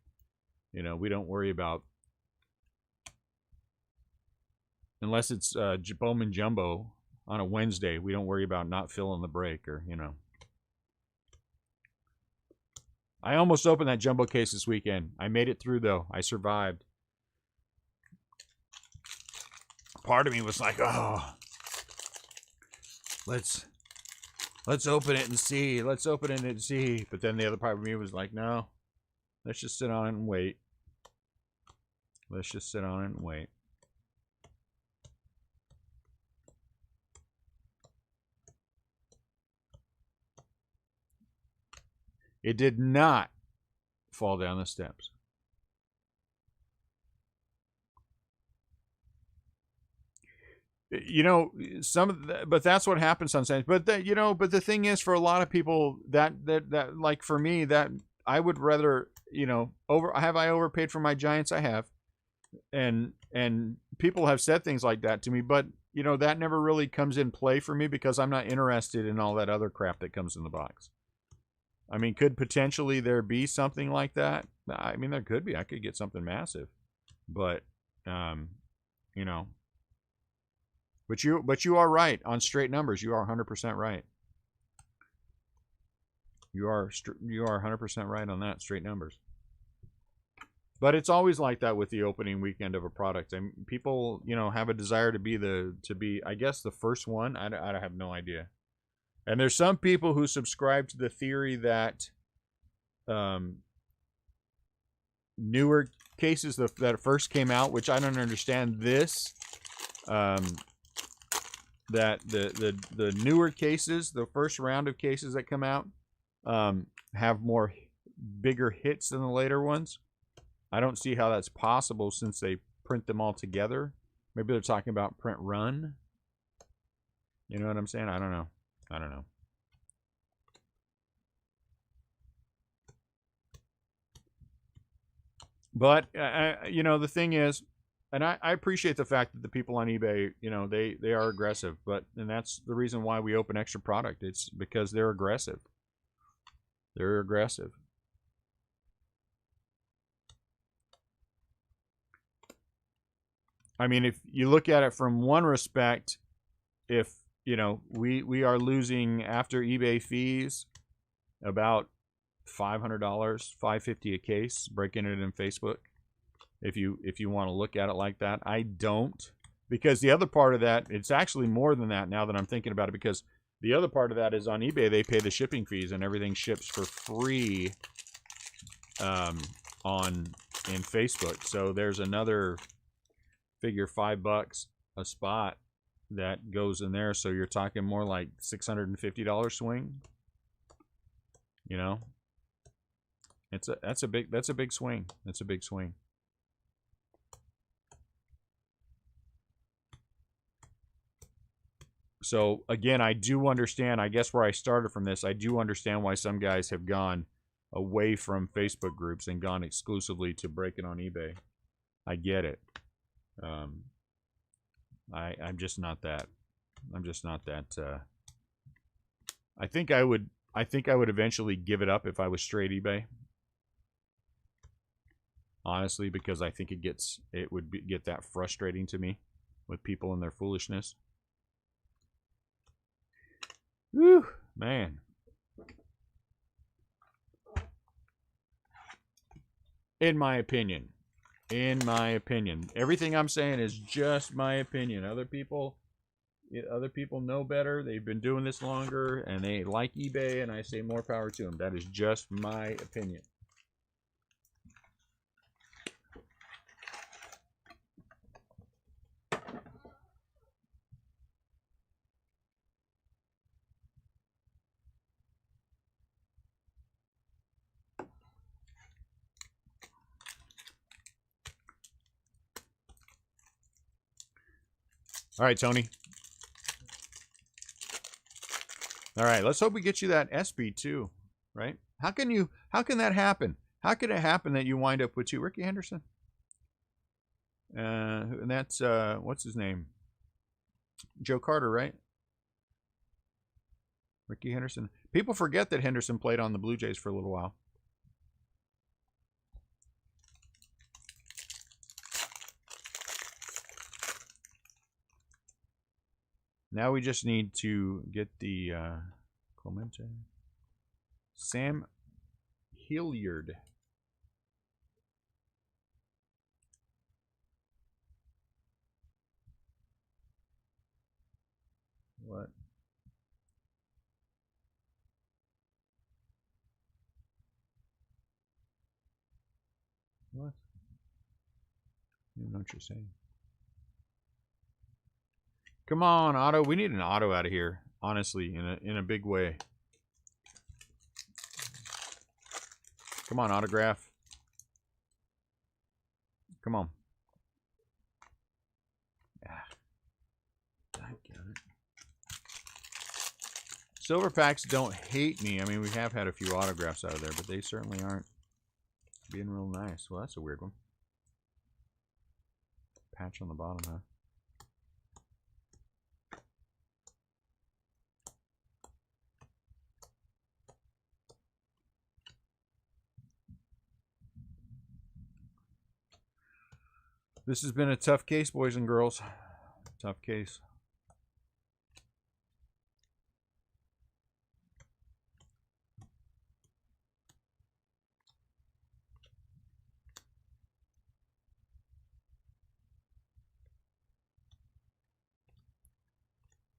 You know, we don't worry about, unless it's Bowman Jumbo on a Wednesday, we don't worry about not filling the break, or, you know. I almost opened that jumbo case this weekend. I made it through, though. I survived. Part of me was like, oh, let's open it and see. Let's open it and see. But then the other part of me was like, no, let's just sit on it and wait. Let's just sit on it and wait. It did not fall down the steps. You know, but that's what happens sometimes. But that, you know, but the thing is, for a lot of people, that like for me, that I would rather, you know, have I overpaid for my Giants? I have, and people have said things like that to me. But you know, that never really comes in play for me because I'm not interested in all that other crap that comes in the box. I mean, could potentially there be something like that? I mean, there could be. I could get something massive, but you know. But you are right on straight numbers. You are 100% right. You are 100% right on that, straight numbers. But it's always like that with the opening weekend of a product. I mean, people, you know, have a desire to be I guess the first one. I have no idea. And there's some people who subscribe to the theory that newer cases that first came out, which I don't understand this, that the newer cases, the first round of cases that come out, have more bigger hits than the later ones. I don't see how that's possible since they print them all together. Maybe they're talking about print run. You know what I'm saying? I don't know. But you know, the thing is, and I appreciate the fact that the people on eBay, you know, they are aggressive, and that's the reason why we open extra product. It's because they're aggressive. They're aggressive. I mean, if you look at it from one respect, if, you know, we are losing after eBay fees about $500, $550 a case, breaking it in Facebook. If you want to look at it like that. I don't, because the other part of that, it's actually more than that now that I'm thinking about it, because the other part of that is on eBay, they pay the shipping fees and everything ships for free in Facebook. So there's another figure $5 a spot that goes in there. So you're talking more like $650 swing. You know, that's a big swing. That's a big swing. So again, I do understand, I guess where I started from this, I do understand why some guys have gone away from Facebook groups and gone exclusively to breaking on eBay. I get it. I'm just not that. I think I would eventually give it up if I was straight eBay. Honestly, because I think it would get that frustrating to me with people and their foolishness. Whew, man. In my opinion. Everything I'm saying is just my opinion. Other people know better. They've been doing this longer, and they like eBay, and I say more power to them. That is just my opinion. All right, Tony. All right, let's hope we get you that SB too, right? How can that happen? How could it happen that you wind up with two? Ricky Henderson? And that's, what's his name? Joe Carter, right? Ricky Henderson. People forget that Henderson played on the Blue Jays for a little while. Now we just need to get the Clemente. Sam Hilliard. What? What? I don't know what you're saying. Come on, auto. We need an auto out of here, honestly, in a big way. Come on, autograph. Come on. Yeah. I get it. Silver packs don't hate me. I mean, we have had a few autographs out of there, but they certainly aren't being real nice. Well, that's a weird one. Patch on the bottom, huh? This has been a tough case, boys and girls. Tough case.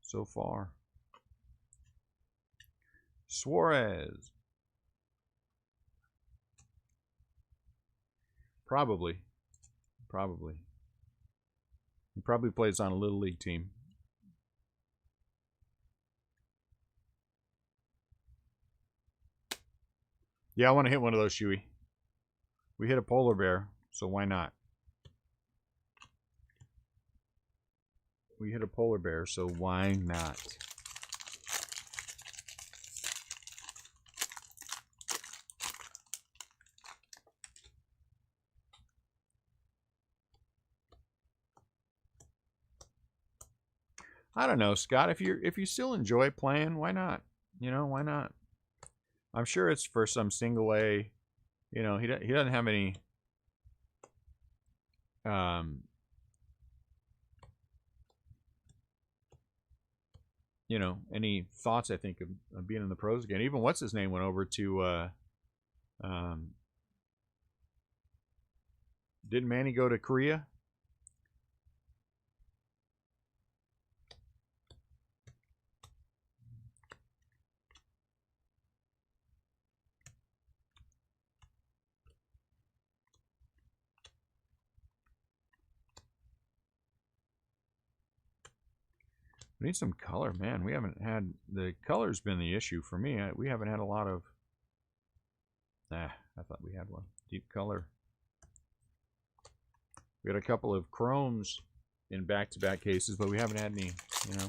So far. Suarez. Probably. He probably plays on a little league team. Yeah, I want to hit one of those, Shuey. We hit a polar bear, so why not? We hit a polar bear, so why not? I don't know, Scott. If you still enjoy playing, why not? You know, why not? I'm sure it's for some single A. You know, he doesn't have any you know, any thoughts, I think, of being in the pros again. Even what's his name went over to didn't Manny go to Korea? We need some color, man. We haven't had, the color's been the issue for me. We haven't had a lot of, I thought we had one. Deep color. We had a couple of chromes in back-to-back cases, but we haven't had any, you know.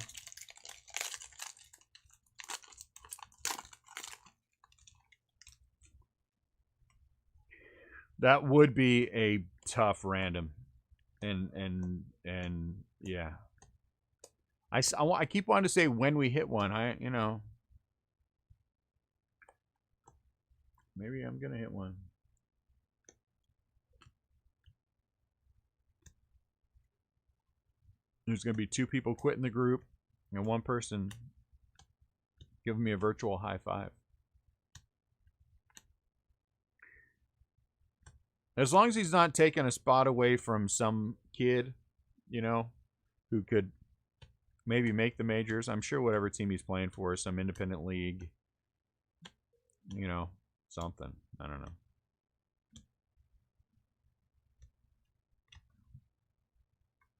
That would be a tough random. And yeah. I keep wanting to say when we hit one. You know, maybe I'm going to hit one. There's going to be 2 people quitting the group and 1 person giving me a virtual high five. As long as he's not taking a spot away from some kid, you know, who could maybe make the majors. I'm sure whatever team he's playing for is some independent league, you know, something. I don't know.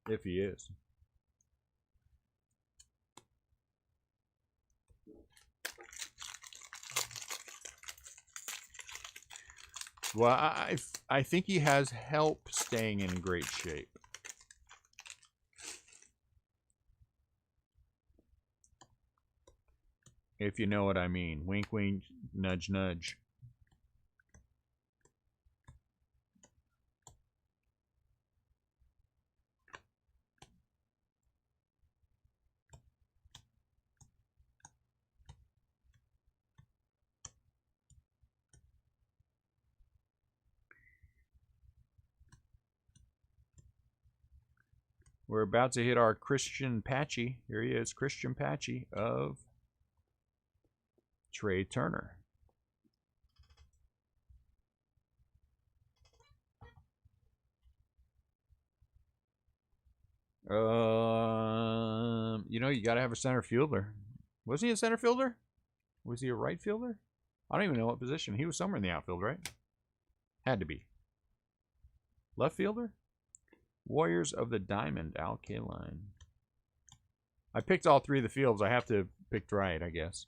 If he is. Well, I think he has help staying in great shape. If you know what I mean. Wink, wink, nudge, nudge. We're about to hit our Christian Patchy. Here he is, Christian Patchy of Trey Turner. You know, you got to have a center fielder. Was he a center fielder? Was he a right fielder? I don't even know what position. He was somewhere in the outfield, right? Had to be. Left fielder? Warriors of the Diamond, Al Kaline. I picked all three of the fields. I have to pick right, I guess.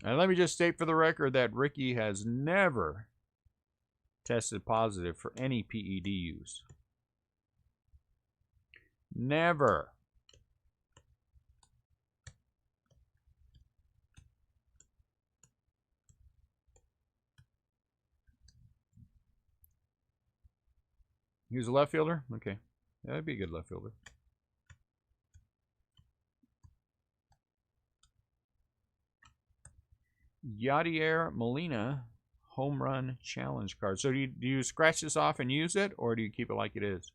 And let me just state for the record that Ricky has never tested positive for any PED use. Never. He was a left fielder? Okay. Yeah, that'd be a good left fielder. Yadier Molina home run challenge card. So do you scratch this off and use it, or do you keep it like it is?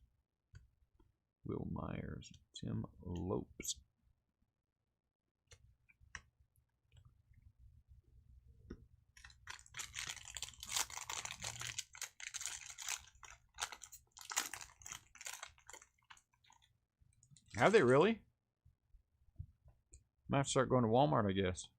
Will Myers, Tim Lopes. Have they really? Might have to start going to Walmart, I guess.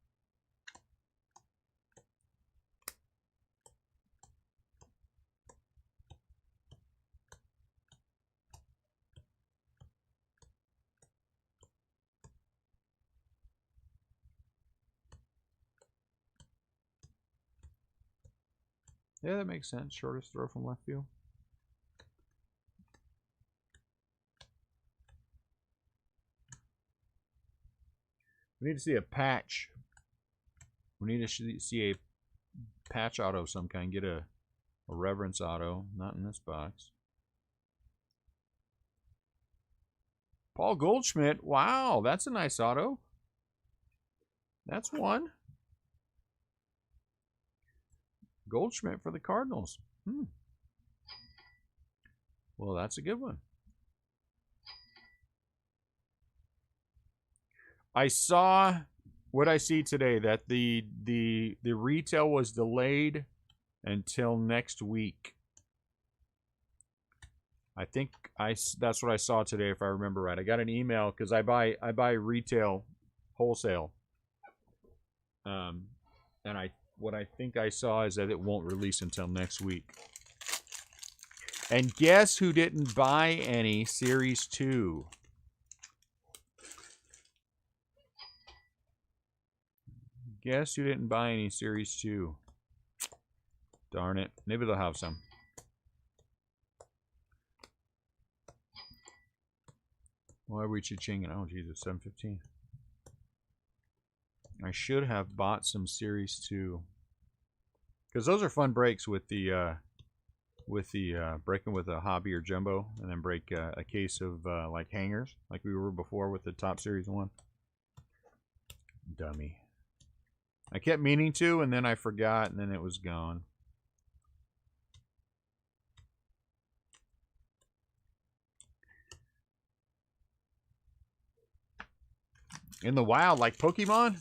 Yeah, that makes sense. Shortest throw from left field. We need to see a patch. We need to see a patch auto of some kind. Get a reverence auto. Not in this box. Paul Goldschmidt. Wow, that's a nice auto. That's one. Goldschmidt for the Cardinals. Well, that's a good one. I saw what I see today, that the retail was delayed until next week. I think that's what I saw today, if I remember right. I got an email because I buy retail wholesale. And what I think I saw is that it won't release until next week. And guess who didn't buy any Series 2? Guess who didn't buy any Series 2? Darn it. Maybe they'll have some. Why are we cha-chinging? Oh, Jesus, 7:15. I should have bought some Series 2. Because those are fun breaks with the breaking with a hobby or jumbo, and then break a case of like hangers, like we were before with the Top Series 1. Dummy. I kept meaning to, and then I forgot, and then it was gone. In the wild, like Pokemon,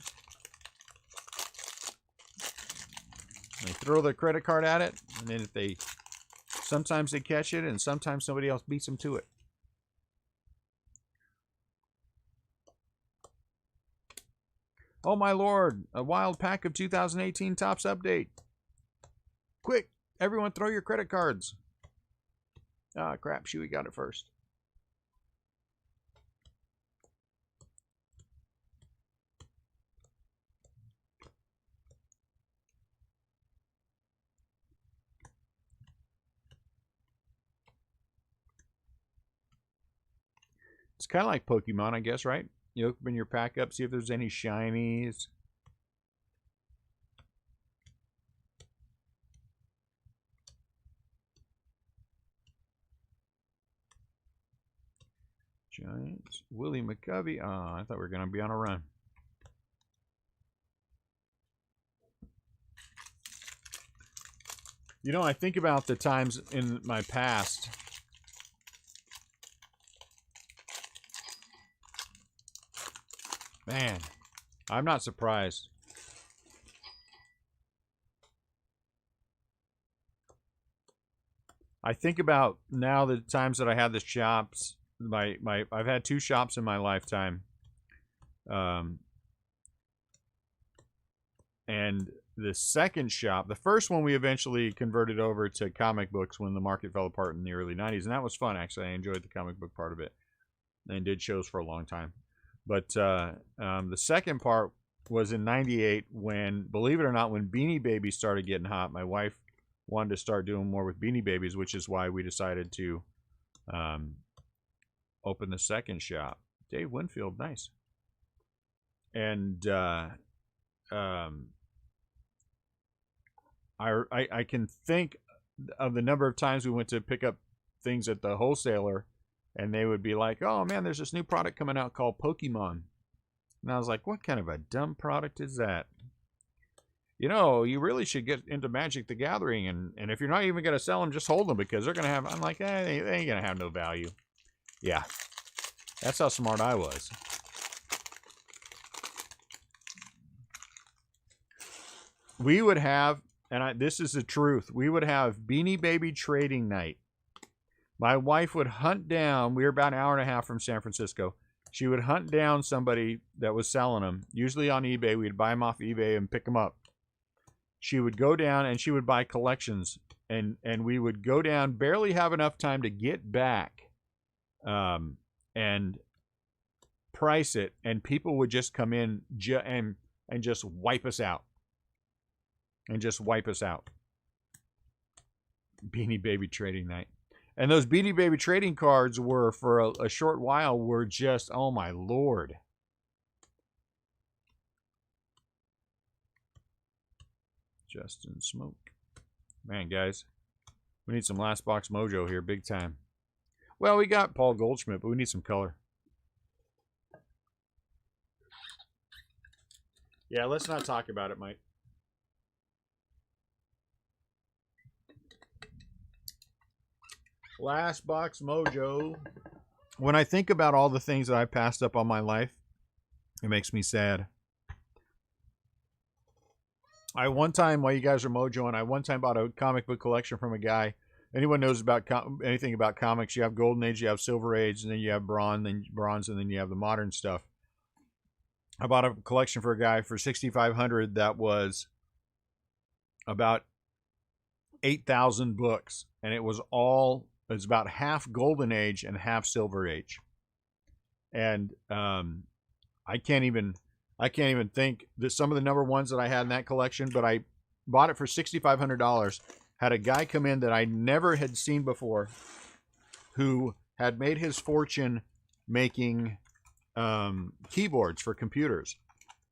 they throw their credit card at it, and then sometimes they catch it, and sometimes somebody else beats them to it. Oh my lord, a wild pack of 2018 Topps update. Quick, everyone throw your credit cards. Ah, crap, Shuey got it first. It's kind of like Pokemon, I guess, right? You open your pack up, see if there's any shinies. Giants. Willie McCovey. Oh, I thought we were going to be on a run. You know, I think about the times in my past. Man, I'm not surprised. I think about now the times that I had the shops. I've had 2 shops in my lifetime, and the second shop, the first one, we eventually converted over to comic books when the market fell apart in the early '90s, and that was fun. Actually, I enjoyed the comic book part of it, and did shows for a long time. But the second part was in '98 when, believe it or not, when Beanie Babies started getting hot. My wife wanted to start doing more with Beanie Babies, which is why we decided to open the second shop. Dave Winfield, nice. And I can think of the number of times we went to pick up things at the wholesaler, and they would be like, "Oh man, there's this new product coming out called Pokemon." And I was like, "What kind of a dumb product is that?" You know, you really should get into Magic the Gathering, and if you're not even going to sell them, just hold them, because they're going to have, I'm like, they ain't going to have no value. Yeah, that's how smart I was. We would have, and this is the truth, we would have Beanie Baby trading night. My wife would hunt down, we were about an hour and a half from San Francisco. She would hunt down somebody that was selling them, usually on eBay. We'd buy them off eBay and pick them up. She would go down and she would buy collections, and we would go down, barely have enough time to get back and price it, and people would just come in and just wipe us out. And just wipe us out. Beanie Baby trading night. And those Beanie Baby trading cards were, for a short while, were just, oh my Lord. Justin Smoke. Man, guys, we need some last box mojo here, big time. Well, we got Paul Goldschmidt, but we need some color. Yeah, let's not talk about it, Mike. Last box mojo. When I think about all the things that I passed up on my life, it makes me sad. I one time, while you guys are mojoing, I one time bought a comic book collection from a guy. Anyone knows about anything about comics? You have Golden Age, you have Silver Age, and then you have Bronze, and then you have the modern stuff. I bought a collection for a guy for $6,500 that was about 8,000 books, and it was about half Golden Age and half Silver Age. And I can't even think that some of the number ones that I had in that collection, but I bought it for $6,500. Had a guy come in that I never had seen before, who had made his fortune making keyboards for computers.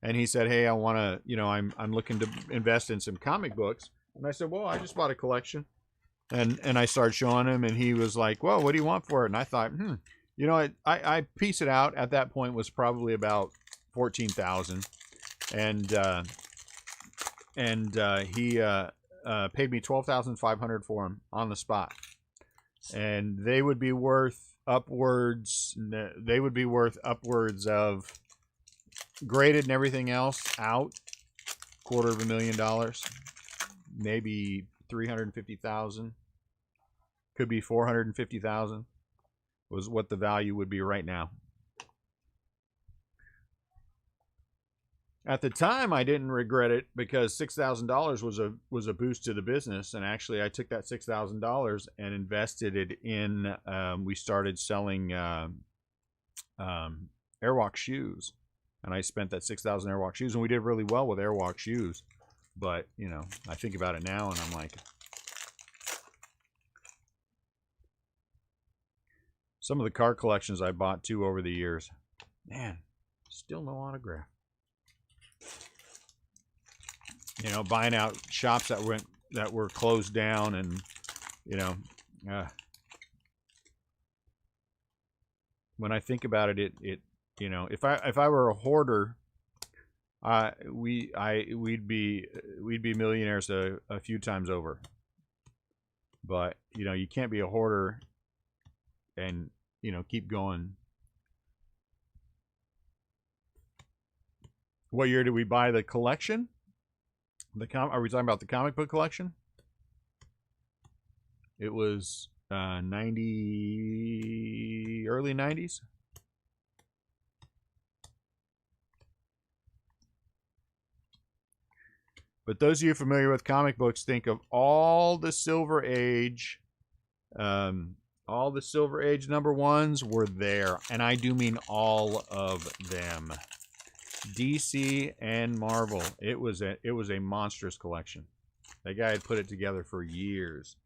And he said, "Hey, I want to, I'm looking to invest in some comic books." And I said, "Well, I just bought a collection." And I started showing him, and he was like, "Well, what do you want for it?" And I thought, I pieced it out. At that point, was probably about $14,000, and he paid me $12,500 for them on the spot, and they would be worth upwards. They would be worth upwards of, graded and everything else out, $250,000, maybe $350,000, could be $450,000, was what the value would be right now. At the time, I didn't regret it, because $6,000 was a boost to the business, and actually, I took that $6,000 and invested it in. We started selling Airwalk shoes, and I spent that $6,000 Airwalk shoes, and we did really well with Airwalk shoes. But I think about it now, and I'm like. Some of the card collections I bought too over the years. Man, still no autograph. You know, buying out shops that were closed down, and you know, when I think about it, you know, if I were a hoarder, we'd be millionaires a few times over. But you know, you can't be a hoarder and, you know, keep going. What year did we buy the collection? Are we talking about the comic book collection? It was 90, early 90s. But those of you familiar with comic books, think of all the Silver Age, all the Silver Age #1s were there, and I do mean all of them. DC and Marvel. It was a monstrous collection. That guy had put it together for years.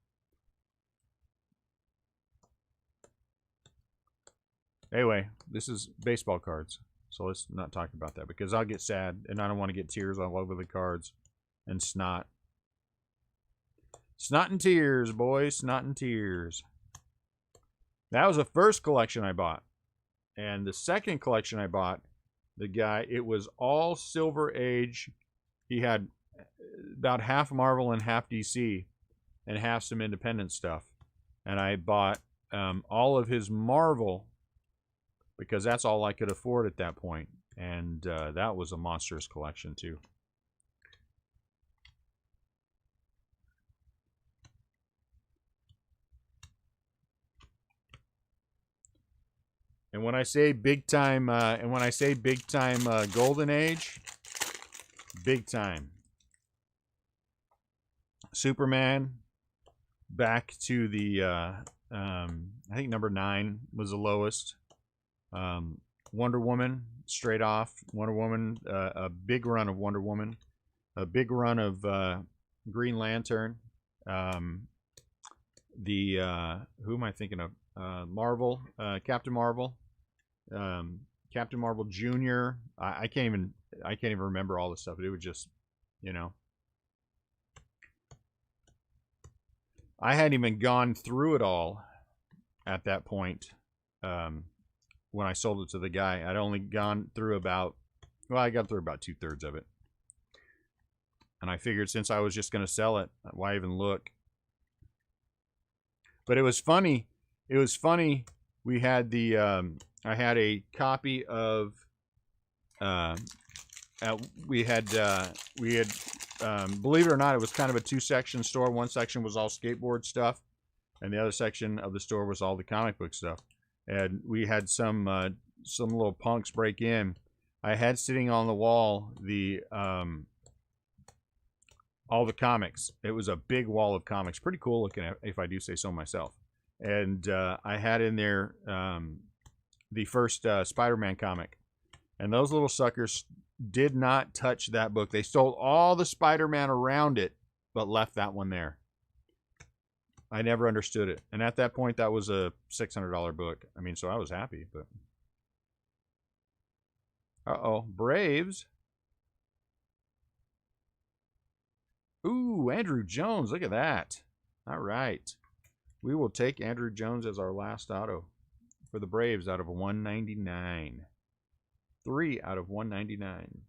Anyway, this is baseball cards, so let's not talk about that because I'll get sad, and I don't want to get tears all over the cards and snot. Snot and tears, boys. Snot and tears. That was the first collection I bought. And the second collection I bought, the guy, it was all Silver Age. He had about half Marvel and half DC and half some independent stuff. And I bought all of his Marvel because that's all I could afford at that point. And that was a monstrous collection too. And when I say big time, golden age, big time. Superman, back to the, I think #9 was the lowest. Wonder Woman, straight off. Wonder Woman, a big run of Wonder Woman, a big run of Green Lantern. Who am I thinking of? Marvel, Captain Marvel, Captain Marvel Jr. I can't even remember all this stuff. It was just, you know, I hadn't even gone through it all at that point. When I sold it to the guy, I'd only gone through about, well, I got through about 2/3 of it. And I figured since I was just going to sell it, why even look? But it was funny. It was funny. We had the, I had a copy of, we had, believe it or not, it was kind of a 2-section store. One section was all skateboard stuff, and the other section of the store was all the comic book stuff. And we had some little punks break in. I had sitting on the wall the, all the comics. It was a big wall of comics. Pretty cool looking, if I do say so myself. And I had in there the first Spider-Man comic. And those little suckers did not touch that book. They stole all the Spider-Man around it, but left that one there. I never understood it. And at that point, that was a $600 book. I mean, so I was happy, but... Uh-oh, Braves. Ooh, Andrew Jones, look at that. All right. We will take Andrew Jones as our last auto for the Braves out of a 199. 3 out of 199.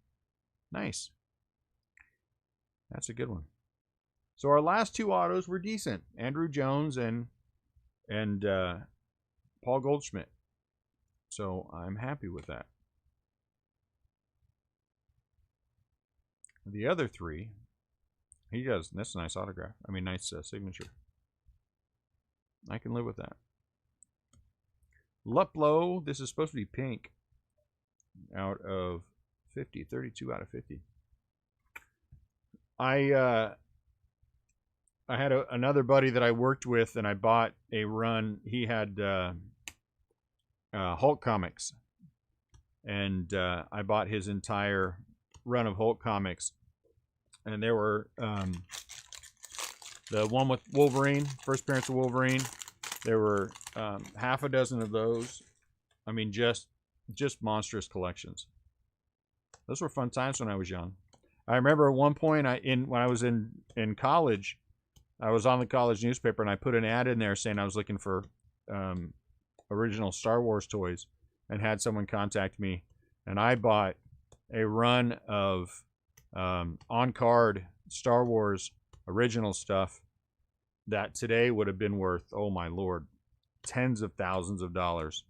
Nice. That's a good one. So our last 2 autos were decent. Andrew Jones and Paul Goldschmidt. So I'm happy with that. The other 3, he does. That's a nice autograph. I mean, nice signature. I can live with that. Luplow, this is supposed to be pink. Out of 50, 32 out of 50. I had another buddy that I worked with, and I bought a run. He had Hulk comics, and I bought his entire run of Hulk comics. And there were the one with Wolverine, first appearance of Wolverine, There were half a dozen of those. I mean, just monstrous collections. Those were fun times when I was young. I remember at one point when I was in college, I was on the college newspaper and I put an ad in there saying I was looking for original Star Wars toys, and had someone contact me, and I bought a run of on-card Star Wars original stuff that today would have been worth, oh my lord, tens of thousands of dollars.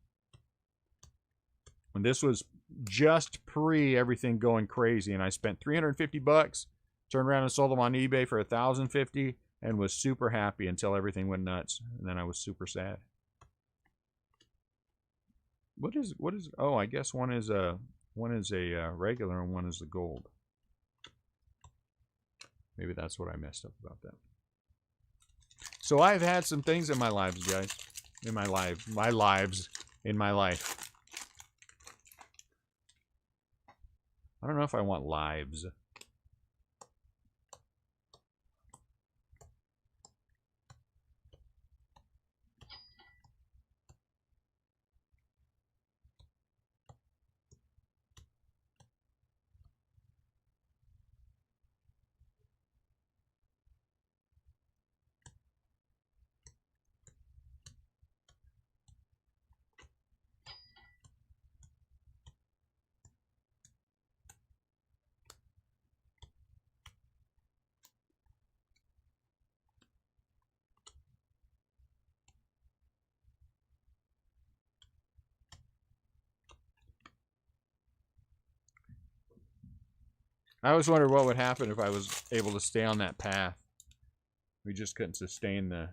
And this was just pre everything going crazy, and I spent $350, turned around and sold them on eBay for $1,050, and was super happy until everything went nuts, and then I was super sad. What is? Oh, I guess one is a regular and one is the gold. Maybe that's what I messed up about that. So I've had some things in my lives, guys. In my life. I don't know if I want lives. I always wondered what would happen if I was able to stay on that path. We just couldn't sustain the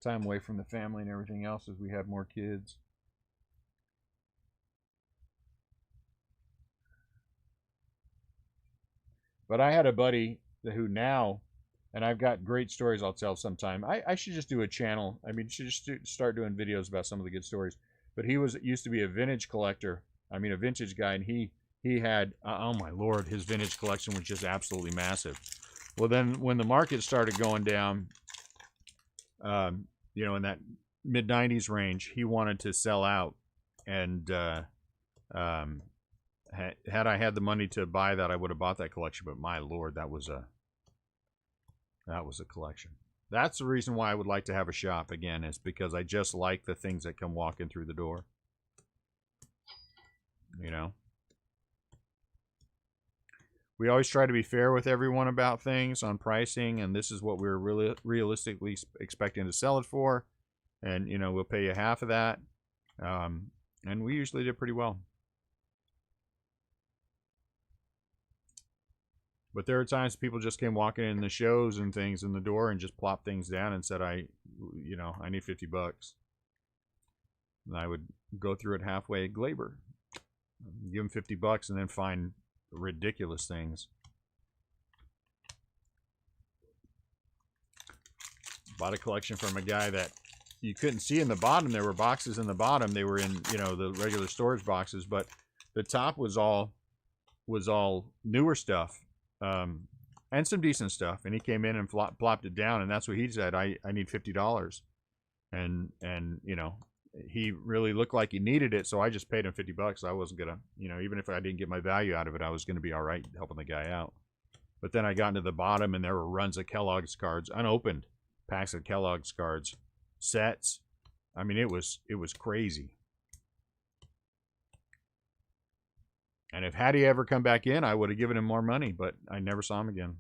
time away from the family and everything else as we had more kids. But I had a buddy who now, and I've got great stories I'll tell sometime. I should just do a channel. I mean, should just start doing videos about some of the good stories. But he used to be a vintage collector. I mean, a vintage guy, and he had, oh my lord, his vintage collection was just absolutely massive. Well, then when the market started going down, you know, in that mid-90s range, he wanted to sell out. And had I had the money to buy that, I would have bought that collection. But my lord, that was a collection. That's the reason why I would like to have a shop again, is because I just like the things that come walking through the door. You know? We always try to be fair with everyone about things on pricing, and this is what we're really realistically expecting to sell it for. And, you know, we'll pay you half of that. And we usually did pretty well. But there are times people just came walking in the shows and things in the door and just plopped things down and said, I need $50. And I would go through it halfway Glaber, give them $50, and then find ridiculous things. Bought a collection from a guy that you couldn't see in the bottom. There were boxes in the bottom. They were in, you know, the regular storage boxes, but the top was all newer stuff. And some decent stuff, and he came in and plopped it down, and that's what he said. I need $50, and you know, he really looked like he needed it, so I just paid him $50. I wasn't gonna, you know, even if I didn't get my value out of it, I was gonna be all right helping the guy out. But then I got into the bottom, and there were runs of Kellogg's cards, unopened packs of Kellogg's cards, sets. I mean, it was crazy. And if had he ever come back in, I would have given him more money, but I never saw him again.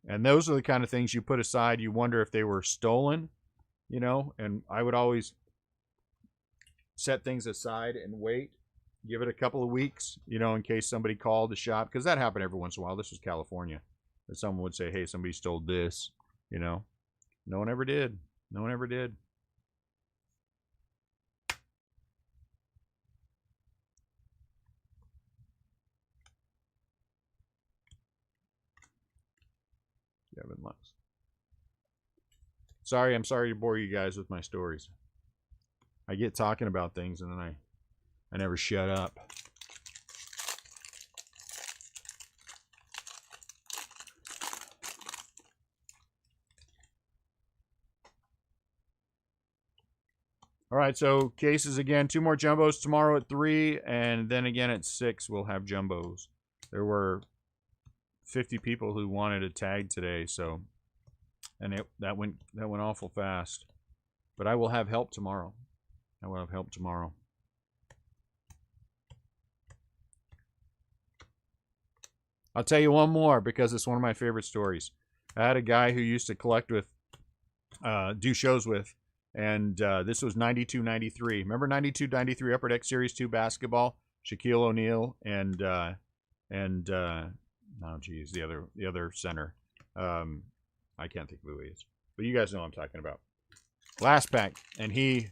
And those are the kind of things you put aside. You wonder if they were stolen, you know, and I would always set things aside and wait, give it a couple of weeks, you know, in case somebody called the shop, because that happened every once in a while. This was California. That someone would say, hey, somebody stole this, you know. No one ever did. No one ever did. Sorry, I'm sorry to bore you guys with my stories. I get talking about things and then I never shut up. All right, so cases again. 2 more jumbos tomorrow at 3, and then again at 6 we'll have jumbos. There were 50 people who wanted a tag today, so that went awful fast. But I will have help tomorrow. I'll tell you one more because it's one of my favorite stories. I had a guy who used to collect with, do shows with, and this was 92-93. Remember 92-93 Upper Deck Series 2 basketball? Shaquille O'Neal and oh geez, the other center. I can't think of who he is, but you guys know what I'm talking about. Last pack, and he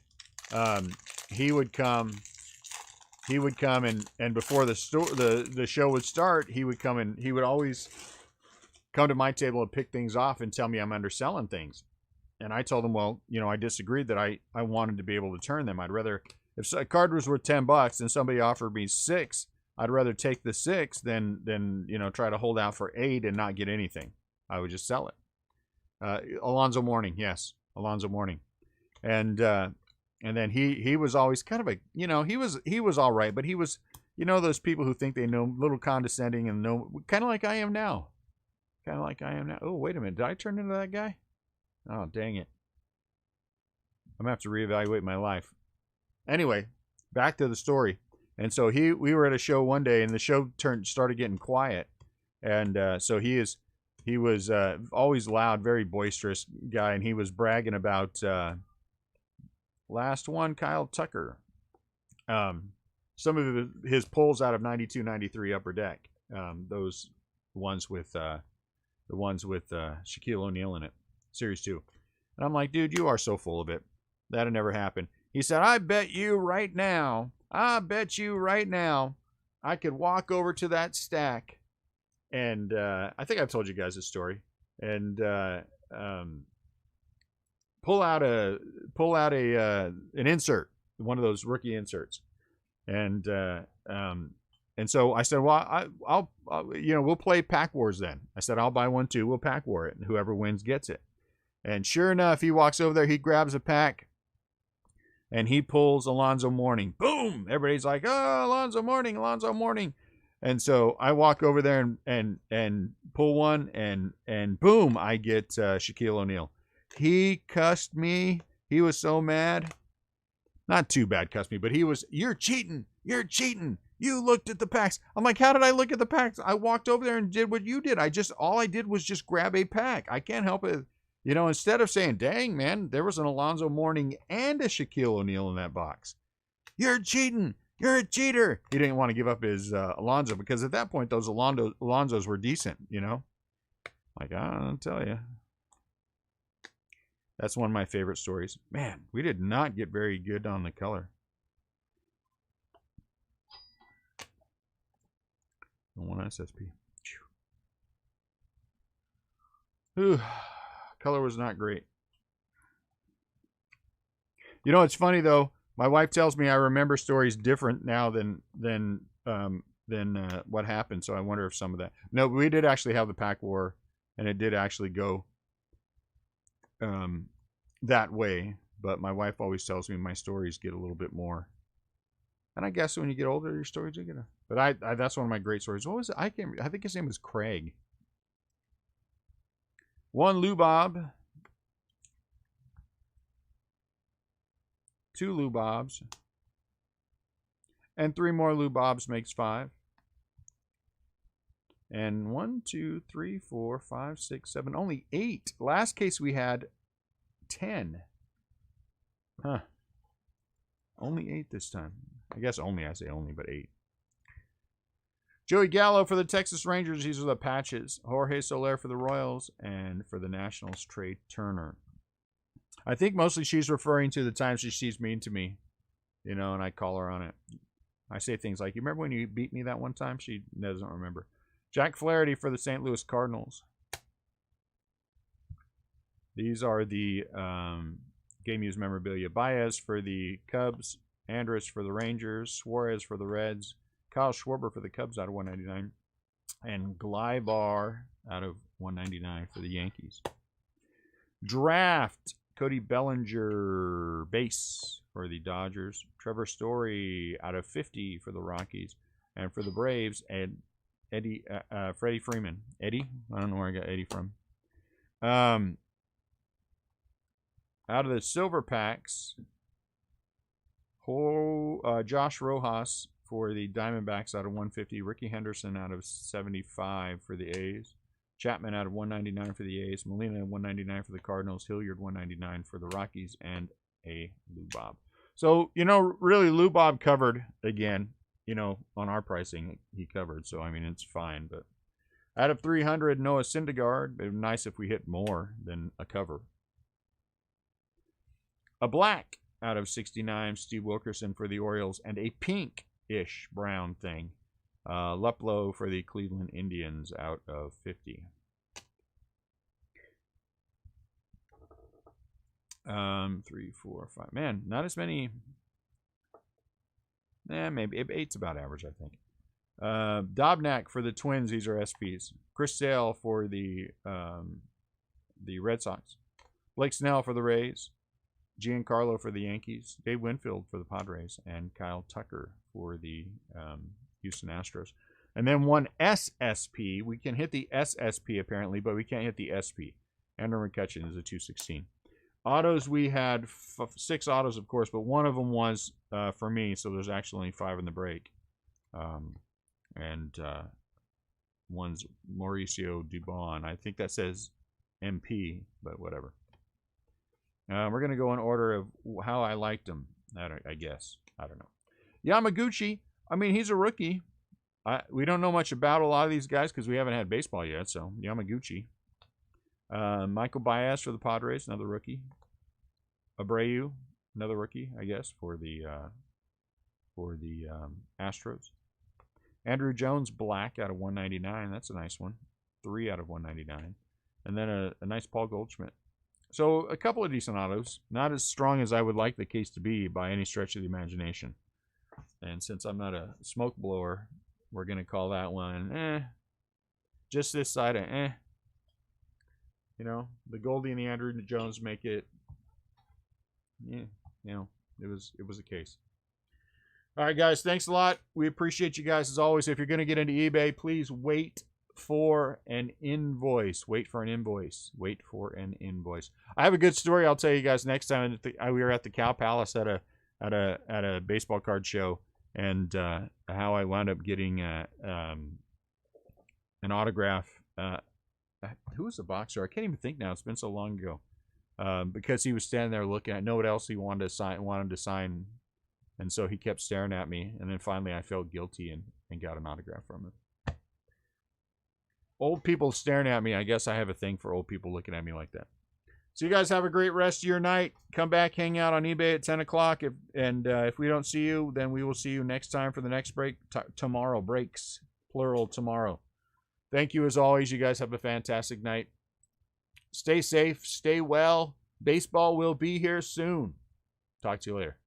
would come and before the show would start, he would come and he would always come to my table and pick things off and tell me I'm underselling things. And I told him, well, you know, I disagreed, that I wanted to be able to turn them. I'd rather, if a card was worth $10 and somebody offered me 6, I'd rather take the 6 than you know, try to hold out for 8 and not get anything. I would just sell it. Alonzo Mourning, yes, Alonzo Mourning. And then he was always kind of a, you know, he was all right, but he was, you know, those people who think they know, a little condescending and know, kind of like I am now. Oh, wait a minute. Did I turn into that guy? Oh, dang it. I'm going to have to reevaluate my life. Anyway, back to the story. And so we were at a show one day, and the show started getting quiet. And so he was always loud, very boisterous guy, and he was bragging about last one, Kyle Tucker. Some of his pulls out of 92-93 Upper Deck. Those ones with Shaquille O'Neal in it. Series 2. And I'm like, dude, you are so full of it. That'd never happen. He said, I bet you right now, I could walk over to that stack. And I think I've told you guys this story. And pull out an insert, one of those rookie inserts. And so I said, well, I'll you know, we'll play Pack Wars then. I said, I'll buy one too. We'll Pack War it, and whoever wins gets it. And sure enough, he walks over there, he grabs a pack, and he pulls Alonzo Mourning. Boom! Everybody's like, oh, Alonzo Mourning. And so I walk over there and pull one, and boom, I get Shaquille O'Neal. He cussed me. He was so mad. Not too bad cussed me, but he was, you're cheating. You looked at the packs. I'm like, how did I look at the packs? I walked over there and did what you did. All I did was just grab a pack. I can't help it. You know, instead of saying, dang, man, there was an Alonzo Mourning and a Shaquille O'Neal in that box. You're cheating. You're a cheater. He didn't want to give up his Alonzo, because at that point, those Alonzos were decent, you know. Like, I'll tell you. That's one of my favorite stories. Man, we did not get very good on the color. One SSP. Whew. Color was not great. You know, it's funny though. My wife tells me I remember stories different now than what happened. So I wonder if some of that. No, we did actually have the Pack War, and it did actually go that way. But my wife always tells me my stories get a little bit more. And I guess when you get older, your stories do get. But I that's one of my great stories. What was it? I think his name was Craig. 1 Lubob. 2 Lubobs. And 3 more Lubobs makes 5. And 1, 2, 3, 4, 5, 6, 7. Only 8. Last case we had 10. Huh. Only 8 this time. I guess only, I say only, but 8. Joey Gallo for the Texas Rangers. These are the patches. Jorge Soler for the Royals. And for the Nationals, Trey Turner. I think mostly she's referring to the times she's mean to me. You know, and I call her on it. I say things like, you remember when you beat me that one time? She doesn't remember. Jack Flaherty for the St. Louis Cardinals. These are the game used memorabilia. Baez for the Cubs. Andrus for the Rangers. Suarez for the Reds. Kyle Schwarber for the Cubs out of 199. And Glybar out of 199 for the Yankees. Draft Cody Bellinger base for the Dodgers. Trevor Story out of 50 for the Rockies. And for the Braves, Freddie Freeman. Eddie? I don't know where I got Eddie from. Out of the silver packs, Josh Rojas for the Diamondbacks out of 150. Ricky Henderson out of 75 for the A's. Chapman out of 199 for the A's. Molina 199 for the Cardinals. Hilliard 199 for the Rockies. And a Lou Bob. So, really Lou Bob covered again. On our pricing, he covered. So, I mean, it's fine. But out of 300, Noah Syndergaard. It would be nice if we hit more than a cover. A black out of 69, Steve Wilkerson for the Orioles. And a pink-ish brown thing. Luplow for the Cleveland Indians out of 50. 3, 4, 5. Man, not as many. Maybe 8's about average, I think. Dobnak for the Twins. These are SPs. Chris Sale for the Red Sox. Blake Snell for the Rays. Giancarlo for the Yankees. Dave Winfield for the Padres. And Kyle Tucker for the Houston Astros. And then one SSP. We can hit the SSP apparently, but we can't hit the SP. Andrew McCutcheon is a 216. Autos, we had 6 autos, of course, but one of them was for me, so there's actually only 5 in the break. One's Mauricio Dubon. I think that says MP, but whatever. We're going to go in order of how I liked him, I guess. I don't know. Yamaguchi, I mean, he's a rookie. We don't know much about a lot of these guys because we haven't had baseball yet, so Yamaguchi. Michael Baez for the Padres, another rookie. Abreu, another rookie, I guess, for the Astros. Andrew Jones, black out of 199. That's a nice one. 3 out of 199. And then a nice Paul Goldschmidt. So a couple of decent autos. Not as strong as I would like the case to be by any stretch of the imagination. And since I'm not a smoke blower, we're going to call that one just this side of the Goldie and the Andrew Jones make it, it was a case. All right, guys, thanks a lot. We appreciate you guys as always. If you're going to get into eBay, please wait for an invoice. Wait for an invoice. Wait for an invoice. I have a good story I'll tell you guys next time. We were at the Cow Palace at a baseball card show, and how I wound up getting an autograph. Who was the boxer? I can't even think now. It's been so long ago. Because he was standing there looking. I know what else he wanted to sign, and so he kept staring at me. And then finally, I felt guilty and got an autograph from him. Old people staring at me. I guess I have a thing for old people looking at me like that. So you guys have a great rest of your night. Come back, hang out on eBay at 10 o'clock. If we don't see you, then we will see you next time for the next break. Tomorrow. Breaks. Plural tomorrow. Thank you as always. You guys have a fantastic night. Stay safe. Stay well. Baseball will be here soon. Talk to you later.